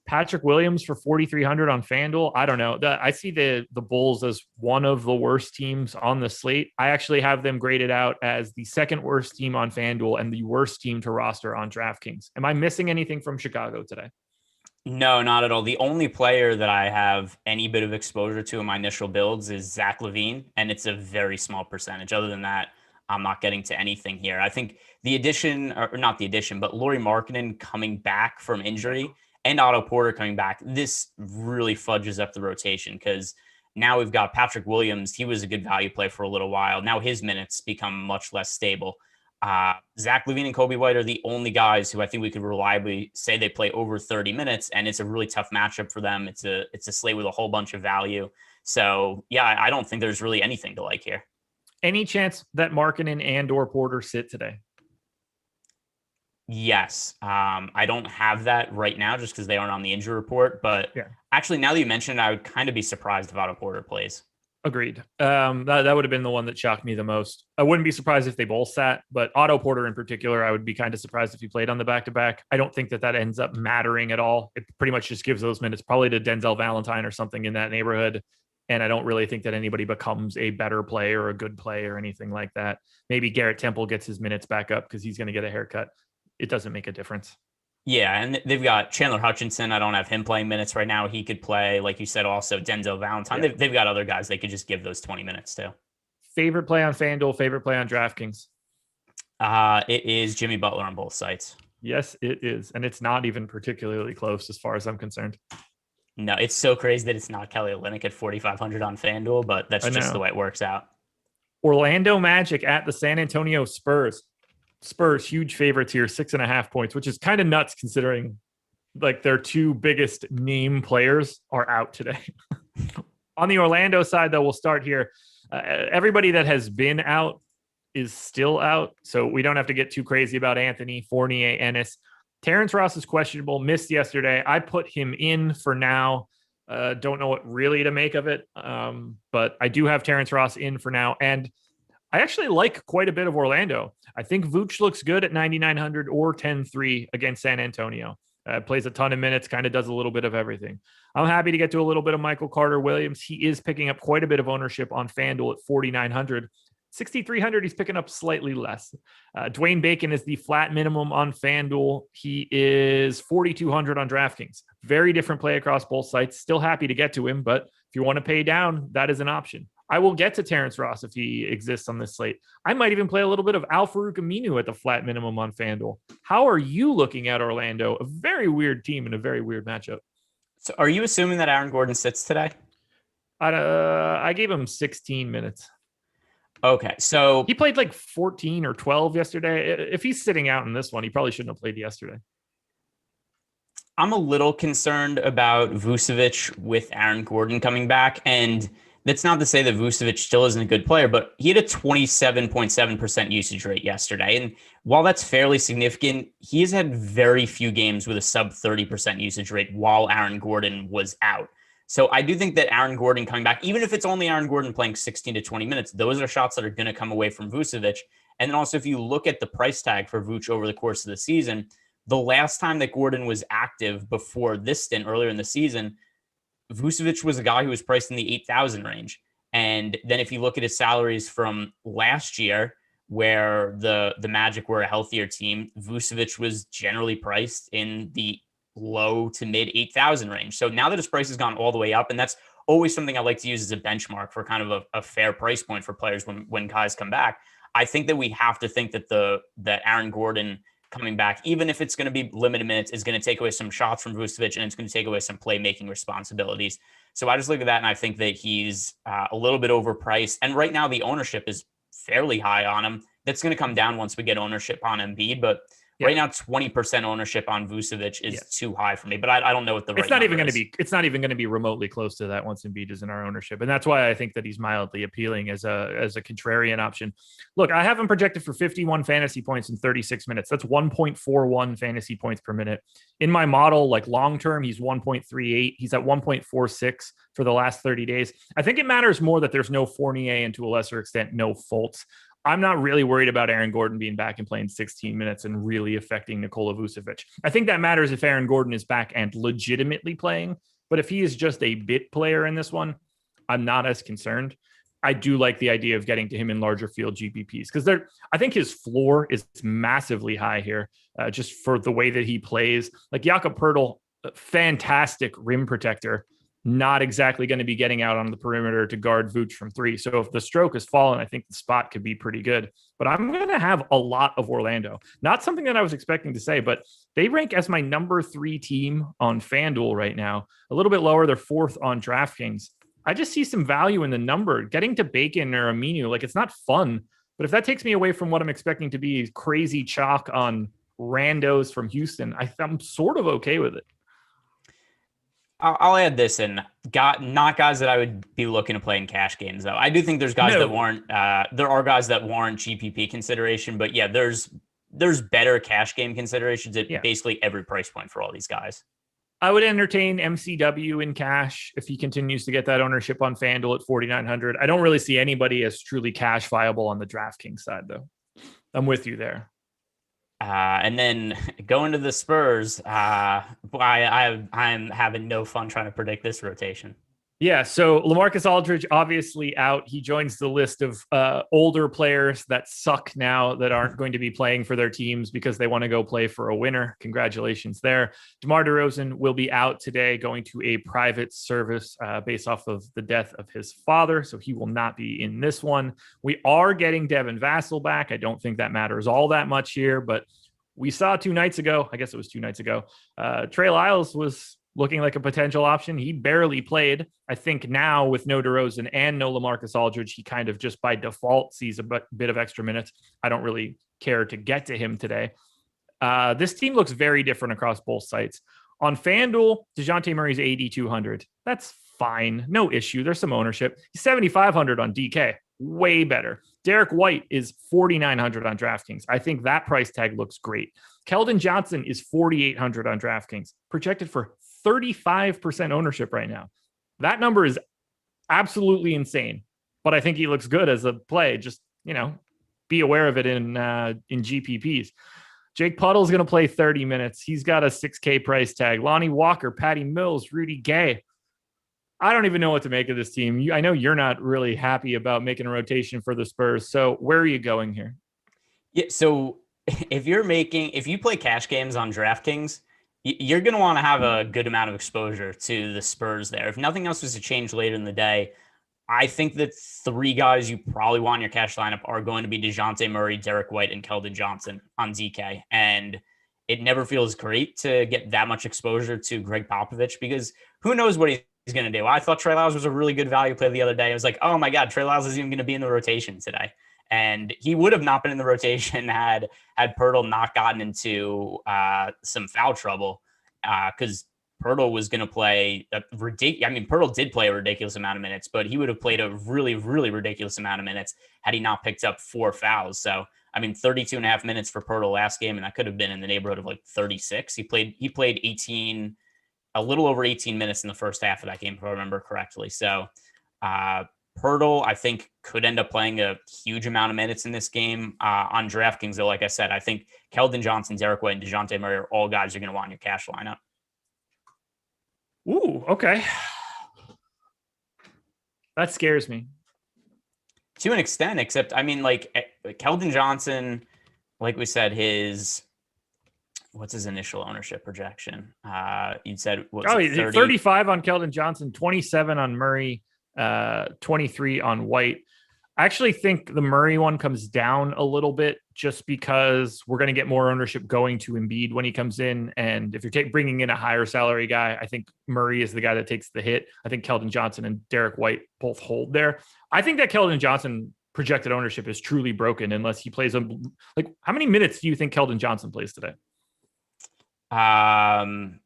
Patrick Williams for 4,300 on FanDuel. I don't know. I see the Bulls as one of the worst teams on the slate. I actually have them graded out as the second worst team on FanDuel and the worst team to roster on DraftKings. Am I missing anything from Chicago today?
No, not at all. The only player that I have any bit of exposure to in my initial builds is Zach LaVine, and it's a very small percentage. Other than that, I'm not getting to anything here. I think the addition, or not the addition, but Lauri Markkanen coming back from injury and Otto Porter coming back, this really fudges up the rotation because now we've got Patrick Williams. He was a good value play for a little while. Now his minutes become much less stable. Zach LaVine and Kobe White are the only guys who I think we could reliably say they play over 30 minutes, and it's a really tough matchup for them. It's a slate with a whole bunch of value. So yeah, I don't think there's really anything to like here.
Any chance that Markkanen and or Porter sit today?
Yes. I don't have that right now just because they aren't on the injury report. But actually, now that you mentioned it, I would kind of be surprised if Otto Porter plays.
Agreed. That would have been the one that shocked me the most. I wouldn't be surprised if they both sat, but Otto Porter in particular, I would be kind of surprised if he played on the back-to-back. I don't think that ends up mattering at all. It pretty much just gives those minutes probably to Denzel Valentine or something in that neighborhood. And I don't really think that anybody becomes a better player or a good play or anything like that. Maybe Garrett Temple gets his minutes back up because he's going to get a haircut. It doesn't make a difference.
Yeah, and they've got Chandler Hutchinson. I don't have him playing minutes right now. He could play, like you said, also Denzel Valentine. Yeah. They've got other guys they could just give those 20 minutes to.
Favorite play on FanDuel, favorite play on DraftKings?
It is Jimmy Butler on both sites.
Yes, it is. And it's not even particularly close as far as I'm concerned.
No, it's so crazy that it's not Kelly Olynyk at 4,500 on FanDuel, but that's just the way it works out.
Orlando Magic at the San Antonio Spurs. Spurs, huge favorites here, 6.5 points, which is kind of nuts considering like their two biggest name players are out today. On the Orlando side, though, we'll start here. Everybody that has been out is still out, so we don't have to get too crazy about Anthony, Fournier, Ennis. Terrence Ross is questionable, missed yesterday. I put him in for now. Don't know what really to make of it, but I do have Terrence Ross in for now, and I actually like quite a bit of Orlando. I think Vooch looks good at 9,900 or 10-3 against San Antonio. Plays a ton of minutes, kind of does a little bit of everything. I'm happy to get to a little bit of Michael Carter-Williams. He is picking up quite a bit of ownership on FanDuel at 4,900. 6,300, he's picking up slightly less. Dwayne Bacon is the flat minimum on FanDuel. He is 4,200 on DraftKings. Very different play across both sites. Still happy to get to him, but if you want to pay down, that is an option. I will get to Terrence Ross if he exists on this slate. I might even play a little bit of Al-Farouq Aminu at the flat minimum on FanDuel. How are you looking at Orlando? A very weird team and a very weird matchup.
So are you assuming that Aaron Gordon sits today?
I gave him 16 minutes.
Okay, so
he played like 14 or 12 yesterday. If he's sitting out in this one, he probably shouldn't have played yesterday.
I'm a little concerned about Vucevic with Aaron Gordon coming back, and that's not to say that Vucevic still isn't a good player, but he had a 27.7% usage rate yesterday. And while that's fairly significant, he has had very few games with a sub 30% usage rate while Aaron Gordon was out. So I do think that Aaron Gordon coming back, even if it's only Aaron Gordon playing 16 to 20 minutes, those are shots that are going to come away from Vucevic. And then also, if you look at the price tag for Vuce over the course of the season, the last time that Gordon was active before this stint earlier in the season, Vucevic was a guy who was priced in the 8,000 range. And then if you look at his salaries from last year, where the Magic were a healthier team, Vucevic was generally priced in the low to mid 8,000 range. So now that his price has gone all the way up, and that's always something I like to use as a benchmark for kind of a fair price point for players when guys come back. I think that we have to think that that Aaron Gordon coming back, even if it's going to be limited minutes, is going to take away some shots from Vucevic, and it's going to take away some playmaking responsibilities. So I just look at that and I think that he's a little bit overpriced. And right now the ownership is fairly high on him. That's going to come down once we get ownership on Embiid, but right now 20% ownership on Vucevic is too high for me. But I don't know what the right
it's not even going to be. It's not even going to be remotely close to that once Embiid is in our ownership, and that's why I think that he's mildly appealing as a contrarian option. Look, I have him projected for 51 fantasy points in 36 minutes. That's 1.41 fantasy points per minute. In my model, like long term, he's 1.38. He's at 1.46 for the last 30 days. I think it matters more that there's no Fournier and to a lesser extent no Fultz. I'm not really worried about Aaron Gordon being back and playing 16 minutes and really affecting Nikola Vucevic. I think that matters if Aaron Gordon is back and legitimately playing. But if he is just a bit player in this one, I'm not as concerned. I do like the idea of getting to him in larger field GPPs because I think his floor is massively high here just for the way that he plays. Like Jakob Poeltl, fantastic rim protector. Not exactly going to be getting out on the perimeter to guard Vooch from three. So if the stroke has fallen, I think the spot could be pretty good. But I'm going to have a lot of Orlando. Not something that I was expecting to say, but they rank as my number 3 team on FanDuel right now. A little bit lower. They're 4th on DraftKings. I just see some value in the number. Getting to Bacon or Aminu, like it's not fun. But if that takes me away from what I'm expecting to be crazy chalk on randos from Houston, I'm sort of okay with it.
I'll add this in. Not guys that I would be looking to play in cash games, though. I do think there's guys that warrant. There are guys that warrant GPP consideration, but yeah, there's better cash game considerations at basically every price point for all these guys.
I would entertain MCW in cash if he continues to get that ownership on FanDuel at 4,900. I don't really see anybody as truly cash viable on the DraftKings side, though. I'm with you there.
And then going to the Spurs, I'm having no fun trying to predict this rotation.
Yeah, so LaMarcus Aldridge obviously out. He joins the list of older players that suck now that aren't going to be playing for their teams because they want to go play for a winner. Congratulations there. DeMar DeRozan will be out today going to a private service based off of the death of his father, so he will not be in this one. We are getting Devin Vassell back. I don't think that matters all that much here, but we saw 2 nights ago, I guess it was 2 nights ago, Trey Lyles was looking like a potential option. He barely played. I think now with no DeRozan and no LaMarcus Aldridge, he kind of just by default sees a bit of extra minutes. I don't really care to get to him today. This team looks very different across both sites. On FanDuel, DeJounte Murray's 8,200. That's fine. No issue. There's some ownership. He's 7,500 on DK. Way better. Derek White is 4,900 on DraftKings. I think that price tag looks great. Keldon Johnson is 4,800 on DraftKings, projected for 35% ownership right now. That number is absolutely insane, but I think he looks good as a play. Just, be aware of it in GPPs. Jake Puddle's going to play 30 minutes. He's got a 6K price tag. Lonnie Walker, Patty Mills, Rudy Gay. I don't even know what to make of this team. I know you're not really happy about making a rotation for the Spurs. So where are you going here?
Yeah. So if you play cash games on DraftKings, you're going to want to have a good amount of exposure to the Spurs there. If nothing else was to change later in the day, I think that 3 guys you probably want in your cash lineup are going to be DeJounte Murray, Derek White, and Keldon Johnson on DK. And it never feels great to get that much exposure to Greg Popovich because who knows what he's going to do. I thought Trey Lyles was a really good value play the other day. I was like, oh my God, Trey Lyles isn't even going to be in the rotation today. And he would have not been in the rotation had Poeltl not gotten into some foul trouble because Poeltl was going to play Poeltl did play a ridiculous amount of minutes, but he would have played a really, really ridiculous amount of minutes had he not picked up 4 fouls. So, 32 and a half minutes for Poeltl last game, and that could have been in the neighborhood of like 36. He played 18, a little over 18 minutes in the first half of that game, if I remember correctly. So, Poeltl, I think, could end up playing a huge amount of minutes in this game on DraftKings. Though, like I said, I think Keldon Johnson, Derek White, and DeJounte Murray are all guys you're going to want in your cash lineup.
Ooh, okay. That scares me.
To an extent, except, Keldon Johnson, like we said, what's his initial ownership projection? You said,
35 on Keldon Johnson, 27 on Murray, 23 on White. I actually think the Murray one comes down a little bit just because we're going to get more ownership going to Embiid when he comes in. And if you're bringing in a higher salary guy, I think Murray is the guy that takes the hit. I think Keldon Johnson and Derek White both hold there. I think that Keldon Johnson projected ownership is truly broken unless he plays how many minutes do you think Keldon Johnson plays today?
I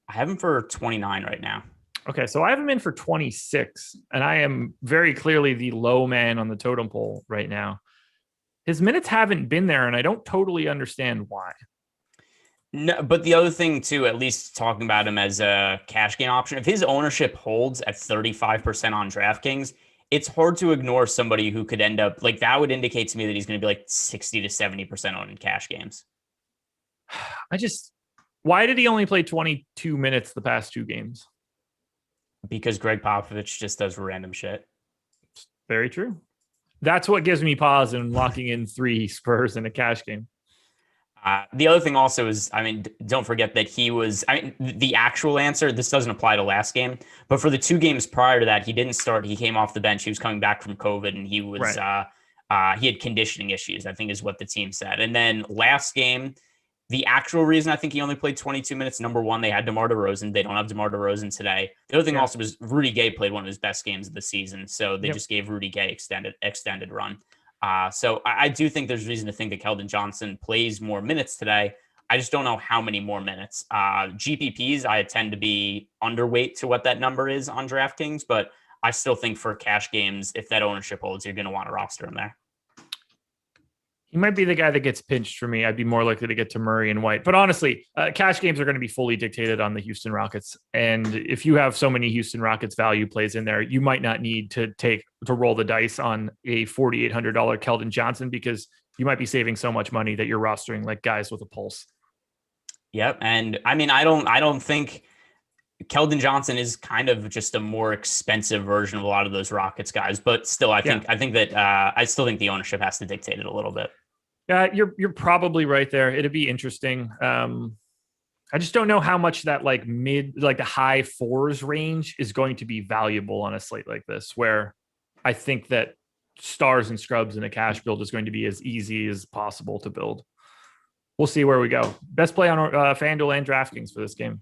have him for 29 right now.
Okay, so I have him in for 26, and I am very clearly the low man on the totem pole right now. His minutes haven't been there, and I don't totally understand why.
No, but the other thing, too, at least talking about him as a cash game option, if his ownership holds at 35% on DraftKings, it's hard to ignore somebody who could end up, that would indicate to me that he's going to be 60 to 70% owned in cash games.
Why did he only play 22 minutes the past 2 games?
Because Greg Popovich just does random shit.
Very true. That's what gives me pause in locking in 3 Spurs in a cash game.
The other thing also is, don't forget that he was, the actual answer, this doesn't apply to last game, but for the 2 games prior to that, he didn't start. He came off the bench. He was coming back from COVID and he was, he had conditioning issues, I think is what the team said. And then last game, the actual reason I think he only played 22 minutes, number one, they had DeMar DeRozan. They don't have DeMar DeRozan today. The other thing also was Rudy Gay played one of his best games of the season. So they just gave Rudy Gay extended run. So I do think there's reason to think that Keldon Johnson plays more minutes today. I just don't know how many more minutes. GPPs, I tend to be underweight to what that number is on DraftKings, but I still think for cash games, if that ownership holds, you're going to want to roster him there.
He might be the guy that gets pinched for me. I'd be more likely to get to Murray and White. But honestly, cash games are going to be fully dictated on the Houston Rockets. And if you have so many Houston Rockets value plays in there, you might not need to roll the dice on a $4,800 Keldon Johnson, because you might be saving so much money that you're rostering like guys with a pulse.
Yep. And I mean, I don't think Keldon Johnson is kind of just a more expensive version of a lot of those Rockets guys, but still, I think that I still think the ownership has to dictate it a little bit.
Yeah, you're probably right there. It'd be interesting. I just don't know how much that the high fours range is going to be valuable on a slate like this, where I think that stars and scrubs in a cash build is going to be as easy as possible to build. We'll see where we go. Best play on FanDuel and DraftKings for this game.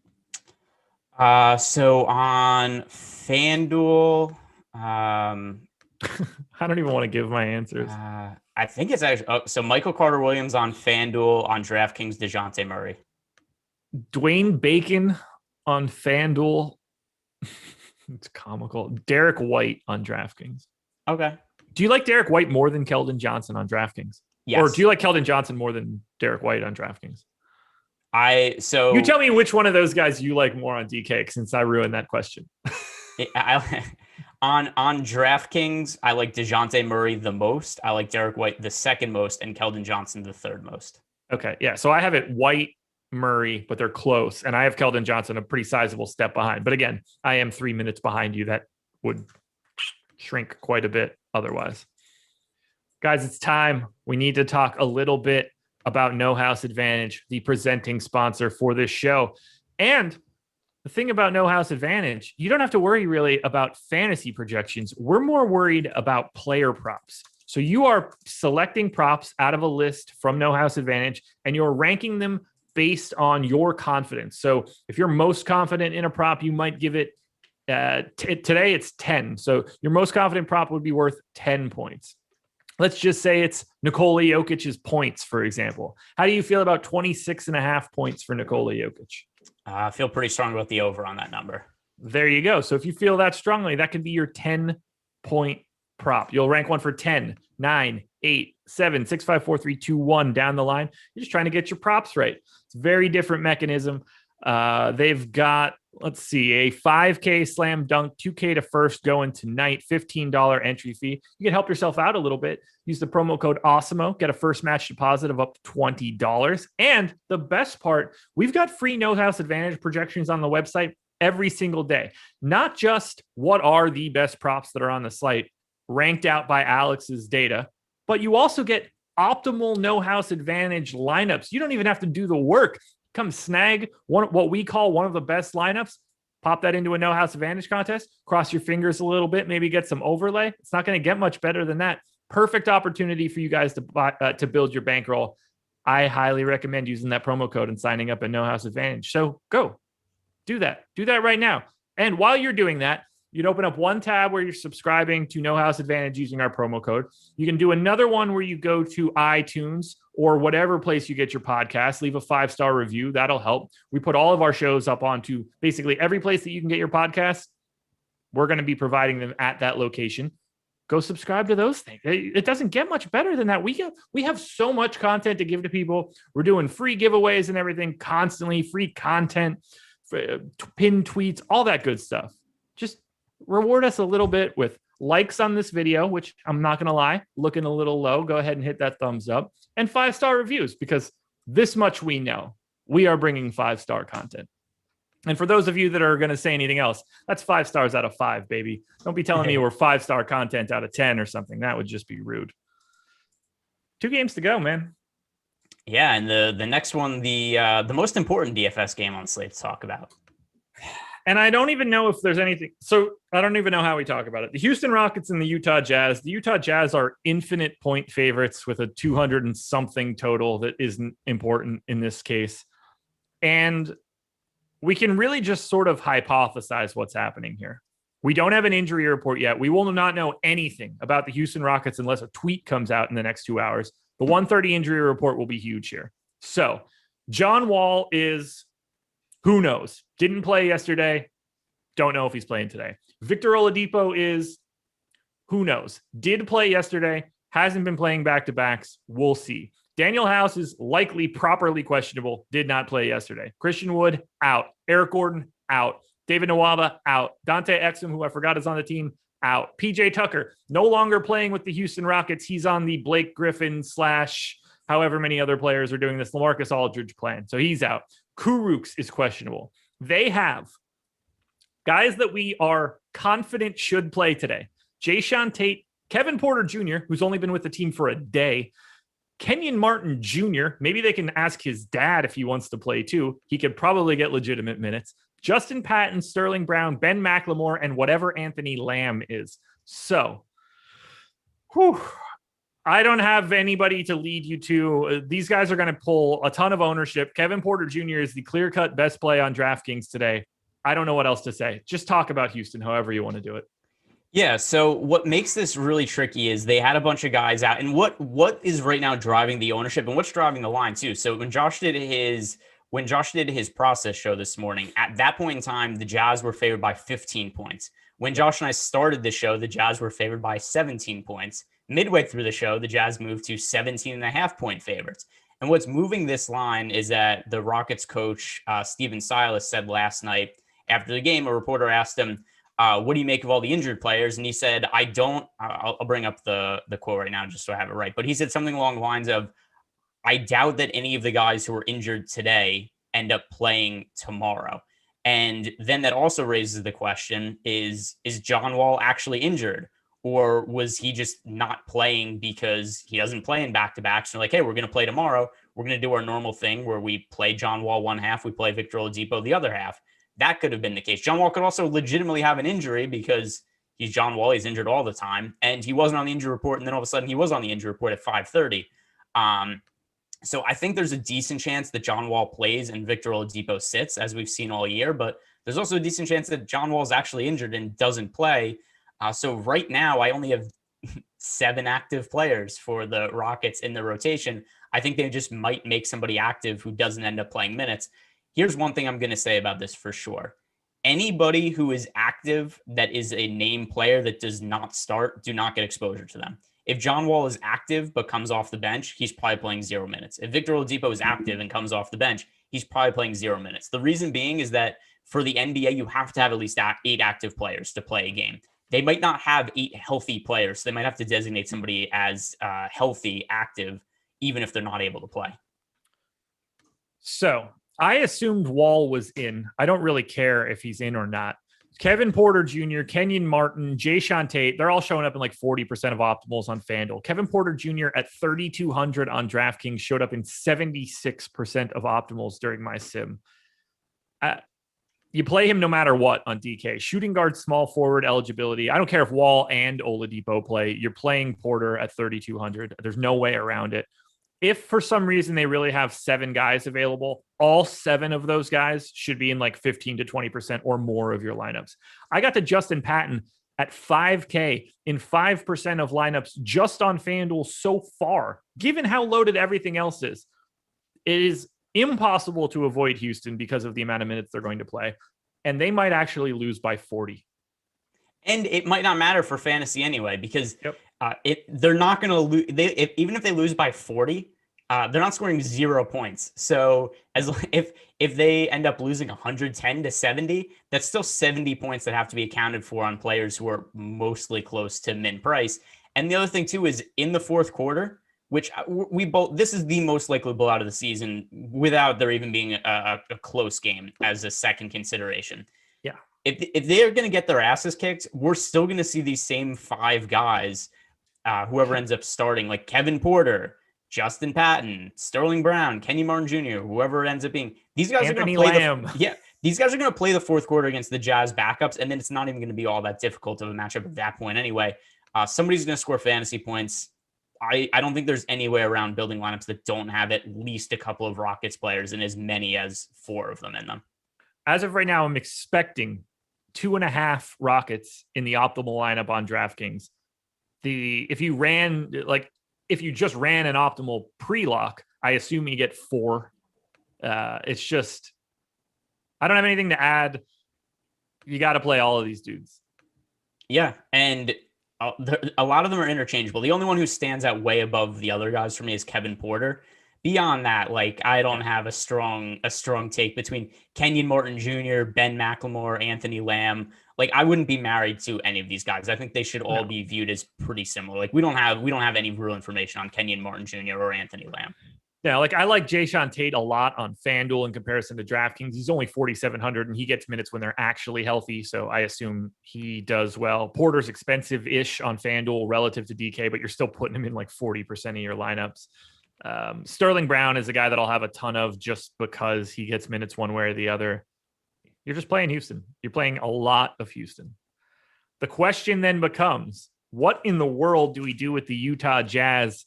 So on FanDuel,
I don't even want to give my answers.
I think it's actually so Michael Carter-Williams on FanDuel, on DraftKings, DeJounte Murray.
Dwayne Bacon on FanDuel. It's comical. Derek White on DraftKings.
Okay.
Do you like Derek White more than Keldon Johnson on DraftKings?
Yes.
Or do you like Keldon Johnson more than Derek White on DraftKings?
So
you tell me which one of those guys you like more on DK, since I ruined that question.
On DraftKings, I like DeJounte Murray the most. I like Derek White the second most, and Keldon Johnson the third most.
Okay, yeah. So I have it White, Murray, but they're close, and I have Keldon Johnson a pretty sizable step behind. But again, I am 3 minutes behind you. That would shrink quite a bit otherwise. Guys, it's time. We need to talk a little bit about No House Advantage, the presenting sponsor for this show. And the thing about No House Advantage, you don't have to worry really about fantasy projections. We're more worried about player props. So you are selecting props out of a list from No House Advantage, and you're ranking them based on your confidence. So if you're most confident in a prop, you might give it, today it's 10. So your most confident prop would be worth 10 points. Let's just say it's Nikola Jokic's points, for example. How do you feel about 26.5 points for Nikola Jokic?
I feel pretty strong about the over on that number.
There you go. So if you feel that strongly, that could be your 10-point prop. You'll rank one for 10, 9, 8, 7, 6, 5, 4, 3, 2, 1 down the line. You're just trying to get your props right. It's a very different mechanism. They've got, let's see, a 5K slam dunk, 2K to first going tonight, $15 entry fee. You can help yourself out a little bit. Use the promo code Awesemo, get a first match deposit of up to $20. And the best part, we've got free No House Advantage projections on the website every single day. Not just what are the best props that are on the site ranked out by Alex's data, but you also get optimal No House Advantage lineups. You don't even have to do the work. Come snag what we call one of the best lineups, pop that into a No House Advantage contest, cross your fingers a little bit, maybe get some overlay. It's not going to get much better than that. Perfect opportunity for you guys to buy, to build your bankroll. I highly recommend using that promo code and signing up at No House Advantage. So go do that. Do that right now. And while you're doing that, you'd open up one tab where you're subscribing to No House Advantage using our promo code. You can do another one where you go to iTunes or whatever place you get your podcast, leave a 5-star review. That'll help. We put all of our shows up onto basically every place that you can get your podcast. We're going to be providing them at that location. Go subscribe to those things. It doesn't get much better than that. We have so much content to give to people. We're doing free giveaways and everything constantly, free content, pinned tweets, all that good stuff. Just reward us a little bit with likes on this video, which I'm not going to lie, looking a little low. Go ahead and hit that thumbs up, and 5-star reviews, because this much we know, we are bringing 5-star content. And for those of you that are going to say anything else, that's 5 stars out of 5, baby. Don't be telling me we're 5-star content out of 10 or something. That would just be rude. 2 games to go, man.
Yeah, and the next one, the most important DFS game on slate to talk about.
And I don't even know if there's anything. So I don't even know how we talk about it. The Houston Rockets and the Utah Jazz. The Utah Jazz are infinite point favorites with a 200 and something total that isn't important in this case. And we can really just sort of hypothesize what's happening here. We don't have an injury report yet. We will not know anything about the Houston Rockets unless a tweet comes out in the next 2 hours. The 1:30 injury report will be huge here. So John Wall is, who knows? Didn't play yesterday. Don't know if he's playing today. Victor Oladipo is, who knows? Did play yesterday. Hasn't been playing back-to-backs. We'll see. Daniel House is likely properly questionable. Did not play yesterday. Christian Wood, out. Eric Gordon, out. David Nwaba, out. Dante Exum, who I forgot is on the team, out. PJ Tucker, no longer playing with the Houston Rockets. He's on the Blake Griffin / however many other players are doing this LaMarcus Aldridge plan. So he's out. Kuruks is questionable. They have guys that we are confident should play today. Jayshawn Tate, Kevin Porter Jr., who's only been with the team for a day, Kenyon Martin Jr., maybe they can ask his dad if he wants to play too. He could probably get legitimate minutes. Justin Patton, Sterling Brown, Ben McLemore, and whatever Anthony Lamb is. So, I don't have anybody to lead you to. These guys are going to pull a ton of ownership. Kevin Porter Jr. is the clear-cut best play on DraftKings today. I don't know what else to say. Just talk about Houston however you want to do it.
Yeah, so what makes this really tricky is they had a bunch of guys out, and what is right now driving the ownership and what's driving the line too. So when Josh did his process show this morning, at that point in time, the Jazz were favored by 15 points. When Josh and I started the show, the Jazz were favored by 17 points. Midway through the show, the Jazz moved to 17.5-point favorites. And what's moving this line is that the Rockets coach, Steven Silas, said last night after the game, a reporter asked him, what do you make of all the injured players? And he said, I'll bring up the quote right now just so I have it right. But he said something along the lines of, I doubt that any of the guys who are injured today end up playing tomorrow. And then that also raises the question, is John Wall actually injured? Or was he just not playing because he doesn't play in back-to-backs? So like, hey, we're going to play tomorrow. We're going to do our normal thing where we play John Wall one half, we play Victor Oladipo the other half. That could have been the case. John Wall could also legitimately have an injury because he's John Wall. He's injured all the time. And he wasn't on the injury report. And then all of a sudden he was on the injury report at 5:30. So I think there's a decent chance that John Wall plays and Victor Oladipo sits, as we've seen all year. But there's also a decent chance that John Wall is actually injured and doesn't play. So right now, I only have 7 active players for the Rockets in the rotation. I think they just might make somebody active who doesn't end up playing minutes. Here's one thing I'm going to say about this for sure. Anybody who is active that is a name player that does not start, do not get exposure to them. If John Wall is active but comes off the bench, he's probably playing 0 minutes. If Victor Oladipo is active and comes off the bench, he's probably playing 0 minutes. The reason being is that for the NBA, you have to have at least 8 active players to play a game. They might not have 8 healthy players. So they might have to designate somebody as healthy, active, even if they're not able to play.
So I assumed Wall was in. I don't really care if he's in or not. Kevin Porter Jr., Kenyon Martin, Jayshawn Tate, they're all showing up in like 40% of optimals on FanDuel. Kevin Porter Jr. at 3,200 on DraftKings showed up in 76% of optimals during my sim. You play him no matter what on DK. Shooting guard, small forward eligibility. I don't care if Wall and Oladipo play. You're playing Porter at 3,200. There's no way around it. If for some reason they really have 7 guys available, all 7 of those guys should be in like 15 to 20% or more of your lineups. I got to Justin Patton at 5K in 5% of lineups just on FanDuel so far. Given how loaded everything else is, it is impossible to avoid Houston because of the amount of minutes they're going to play. And they might actually lose by 40.
And it might not matter for fantasy anyway, because they're not going to lose. Even if they lose by 40, they're not scoring 0 points. So if they end up losing 110 to 70, that's still 70 points that have to be accounted for on players who are mostly close to min price. And the other thing too is in the fourth quarter, which this is the most likely blowout of the season without there even being a close game as a second consideration.
Yeah.
If they're going to get their asses kicked, we're still going to see these same 5 guys, whoever ends up starting, like Kevin Porter, Justin Patton, Sterling Brown, Kenyon Martin Jr., whoever it ends up being. These guys
Anthony
are going to play
Lamb.
These guys are going to play the fourth quarter against the Jazz backups, and then it's not even going to be all that difficult of a matchup at that point anyway. Somebody's going to score fantasy points. I don't think there's any way around building lineups that don't have at least a couple of Rockets players and as many as 4 of them in them.
As of right now, I'm expecting 2.5 Rockets in the optimal lineup on DraftKings. If you just ran an optimal pre-lock, I assume you get 4. It's just, I don't have anything to add. You got to play all of these dudes.
Yeah, and a lot of them are interchangeable. The only one who stands out way above the other guys for me is Kevin Porter. Beyond that, like, I don't have a strong take between Kenyon Martin Jr., Ben McLemore, Anthony Lamb. Like, I wouldn't be married to any of these guys. I think they should all be viewed as pretty similar. Like, we don't have any real information on Kenyon Martin Jr. or Anthony Lamb.
Yeah, like I like Jayshawn Tate a lot on FanDuel in comparison to DraftKings. He's only 4,700 and he gets minutes when they're actually healthy. So I assume he does well. Porter's expensive-ish on FanDuel relative to DK, but you're still putting him in like 40% of your lineups. Sterling Brown is a guy that I'll have a ton of just because he gets minutes one way or the other. You're just playing Houston. You're playing a lot of Houston. The question then becomes, what in the world do we do with the Utah Jazz?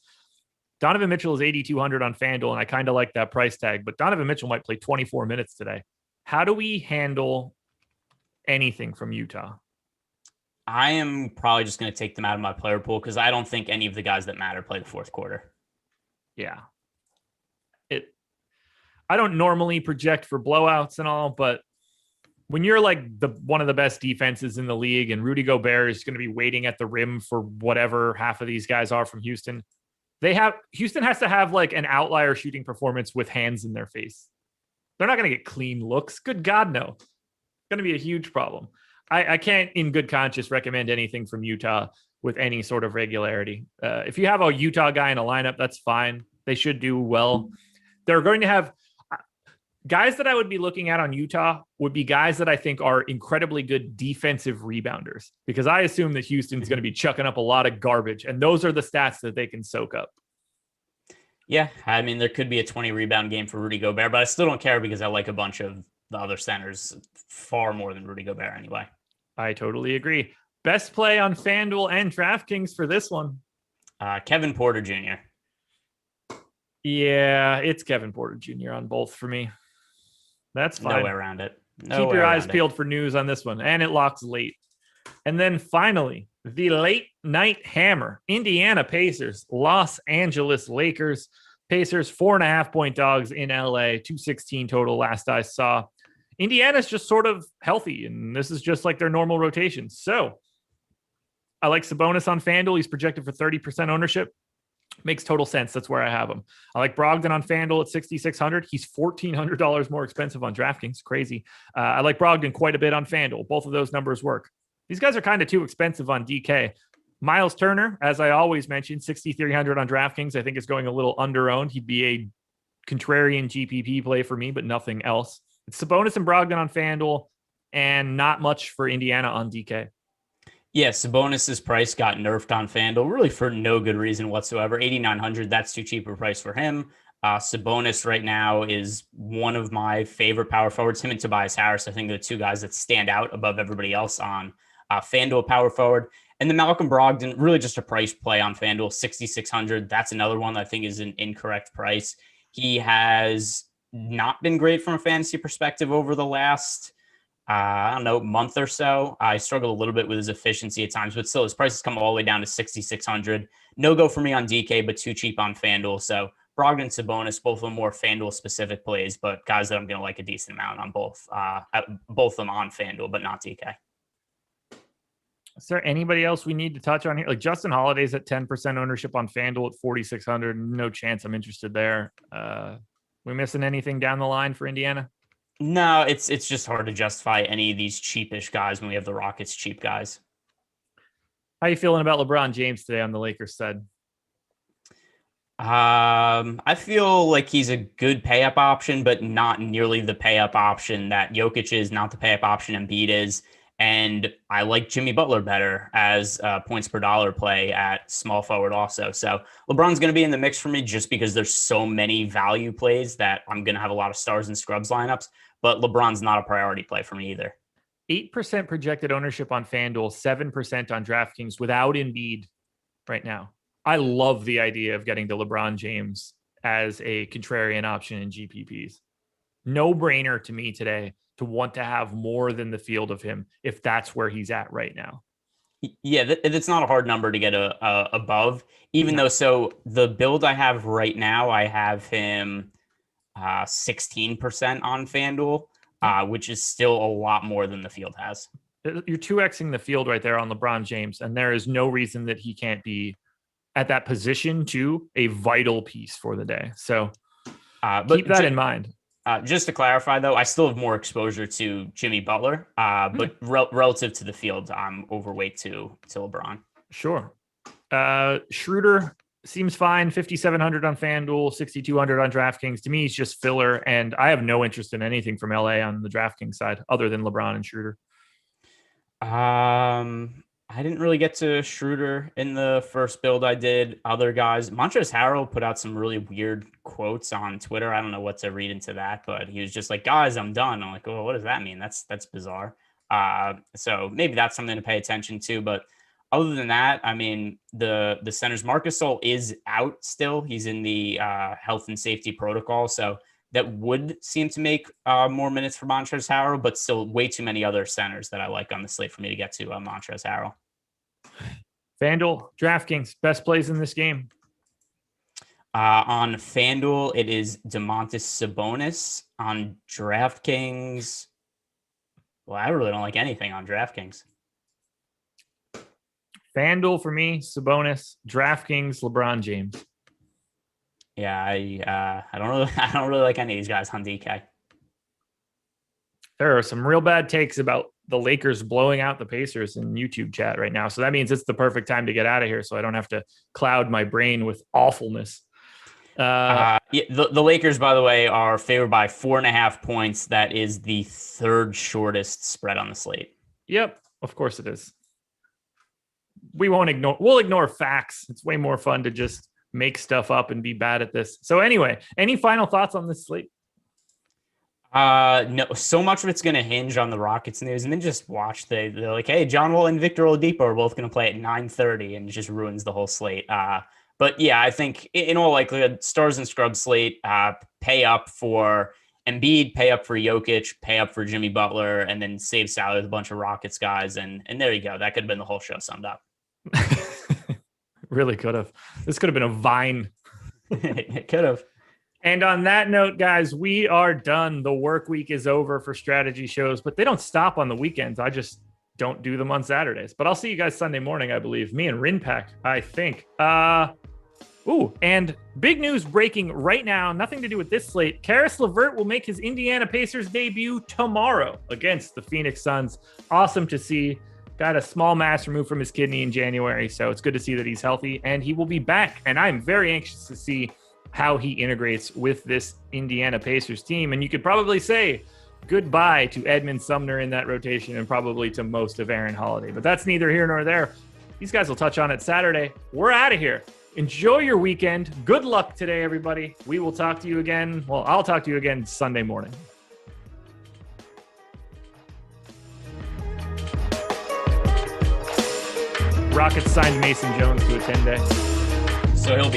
Donovan Mitchell is 8,200 on FanDuel, and I kind of like that price tag, but Donovan Mitchell might play 24 minutes today. How do we handle anything from Utah?
I am probably just going to take them out of my player pool because I don't think any of the guys that matter play the fourth quarter.
Yeah. I don't normally project for blowouts and all, but when you're like one of the best defenses in the league and Rudy Gobert is going to be waiting at the rim for whatever half of these guys are from Houston, Houston has to have like an outlier shooting performance with hands in their face. They're not going to get clean looks. Good God, no. It's going to be a huge problem. I can't in good conscience recommend anything from Utah with any sort of regularity. If you have a Utah guy in a lineup, that's fine. They should do well. They're going to have guys that I would be looking at on Utah would be guys that I think are incredibly good defensive rebounders, because I assume that Houston's going to be chucking up a lot of garbage, and those are the stats that they can soak up.
Yeah, I mean, there could be a 20 rebound game for Rudy Gobert, but I still don't care because I like a bunch of the other centers far more than Rudy Gobert anyway.
I totally agree. Best play on FanDuel and DraftKings for this one?
Kevin Porter Jr.
Yeah, it's Kevin Porter Jr. on both for me. That's fine.
No way around it.
Keep your eyes peeled for news on this one. And it locks late. And then finally, the late night hammer. Indiana Pacers, Los Angeles Lakers. Pacers 4.5-point dogs in LA. 216 total last I saw. Indiana's just sort of healthy, and this is just like their normal rotation. So I like Sabonis on FanDuel. He's projected for 30% ownership. Makes total sense. That's where I have him. I like Brogdon on FanDuel at 6,600. He's $1,400 more expensive on DraftKings. Crazy. I like Brogdon quite a bit on FanDuel. Both of those numbers work. These guys are kind of too expensive on DK. Miles Turner, as I always mentioned, 6,300 on DraftKings. I think is going a little under-owned. He'd be a contrarian GPP play for me, but nothing else. It's Sabonis and Brogdon on FanDuel, and not much for Indiana on DK.
Yeah, Sabonis's price got nerfed on FanDuel, really for no good reason whatsoever. 8,900, that's too cheap a price for him. Sabonis right now is one of my favorite power forwards. Him and Tobias Harris, I think they're two guys that stand out above everybody else on FanDuel power forward. And then Malcolm Brogdon, really just a price play on FanDuel, 6,600. That's another one that I think is an incorrect price. He has not been great from a fantasy perspective over the last month or so. I struggle a little bit with his efficiency at times, but still his prices come all the way down to 6,600. No go for me on DK, but too cheap on FanDuel. So Brogdon, Sabonis, both of them more FanDuel specific plays, but guys that I'm going to like a decent amount on both of them on FanDuel, but not DK.
Is there anybody else we need to touch on here? Like Justin Holiday's at 10% ownership on FanDuel at 4,600. No chance I'm interested there. We missing anything down the line for Indiana?
No, it's just hard to justify any of these cheapish guys when we have the Rockets cheap guys.
How you feeling about LeBron James today on the Lakers side?
I feel like he's a good pay-up option, but not nearly the pay-up option that Jokic is, not the pay-up option Embiid is. And I like Jimmy Butler better as points per dollar play at small forward also. So LeBron's going to be in the mix for me just because there's so many value plays that I'm going to have a lot of stars and scrubs lineups. But LeBron's not a priority play for me either.
8% projected ownership on FanDuel, 7% on DraftKings without Embiid right now. I love the idea of getting to LeBron James as a contrarian option in GPPs. No brainer to me today to want to have more than the field of him if that's where he's at right now.
Yeah, it's not a hard number to get above, even though, so the build I have right now, I have him 16% on FanDuel, which is still a lot more than the field has.
You're 2xing the field right there on LeBron James, and there is no reason that he can't be at that position to a vital piece for the day. So keep that in mind.
Just to clarify, though, I still have more exposure to Jimmy Butler, but relative to the field, I'm overweight to LeBron.
Sure. Schroeder seems fine. 5,700 on FanDuel, 6,200 on DraftKings. To me, he's just filler, and I have no interest in anything from LA on the DraftKings side other than LeBron and Schroeder.
I didn't really get to Schroeder in the first build I did. Other guys, Montrezl Harrell put out some really weird quotes on Twitter. I don't know what to read into that, but he was just like, guys, I'm done. I'm like, oh, what does that mean? That's bizarre. So maybe that's something to pay attention to. But other than that, I mean, the center's Marc Gasol is out still. He's in the health and safety protocol. So that would seem to make more minutes for Montrezl Harrell, but still way too many other centers that I like on the slate for me to get to Montrezl Harrell.
FanDuel, DraftKings, best plays in this game.
On FanDuel, it is Domantas Sabonis. On DraftKings, well, I really don't like anything on DraftKings.
FanDuel for me, Sabonis. DraftKings, LeBron James.
Yeah, I don't really like any of these guys on DK.
There are some real bad takes about the Lakers blowing out the Pacers in YouTube chat right now. So that means it's the perfect time to get out of here so I don't have to cloud my brain with awfulness.
The Lakers, by the way, are favored by 4.5 points. That is the third shortest spread on the slate.
Yep, of course it is. We'll ignore facts. It's way more fun to just make stuff up and be bad at this. So anyway, any final thoughts on this slate?
No, so much of it's going to hinge on the Rockets news, and then just watch. They're like, hey, John Wall and Victor Oladipo are both going to play at 9:30, and it just ruins the whole slate. But yeah, I think in all likelihood, stars and scrubs slate, pay up for Embiid, pay up for Jokic, pay up for Jimmy Butler, and then save salary with a bunch of Rockets guys. And there you go. That could have been the whole show summed up.
Really could have. This could have been a Vine.
It could have.
And on that note, guys, we are done. The work week is over for strategy shows, but they don't stop on the weekends. I just don't do them on Saturdays. But I'll see you guys Sunday morning, I believe. Me and Rinpack, I think. And big news breaking right now. Nothing to do with this slate. Karis LeVert will make his Indiana Pacers debut tomorrow against the Phoenix Suns. Awesome to see. Got a small mass removed from his kidney in January, so it's good to see that he's healthy, and he will be back. And I'm very anxious to see how he integrates with this Indiana Pacers team. And you could probably say goodbye to Edmund Sumner in that rotation and probably to most of Aaron Holiday. But that's neither here nor there. These guys will touch on it Saturday. We're out of here. Enjoy your weekend. Good luck today, everybody. We will talk to you again. Well, I'll talk to you again Sunday morning. Rockets signed Mason Jones to a 10-day.
So he'll be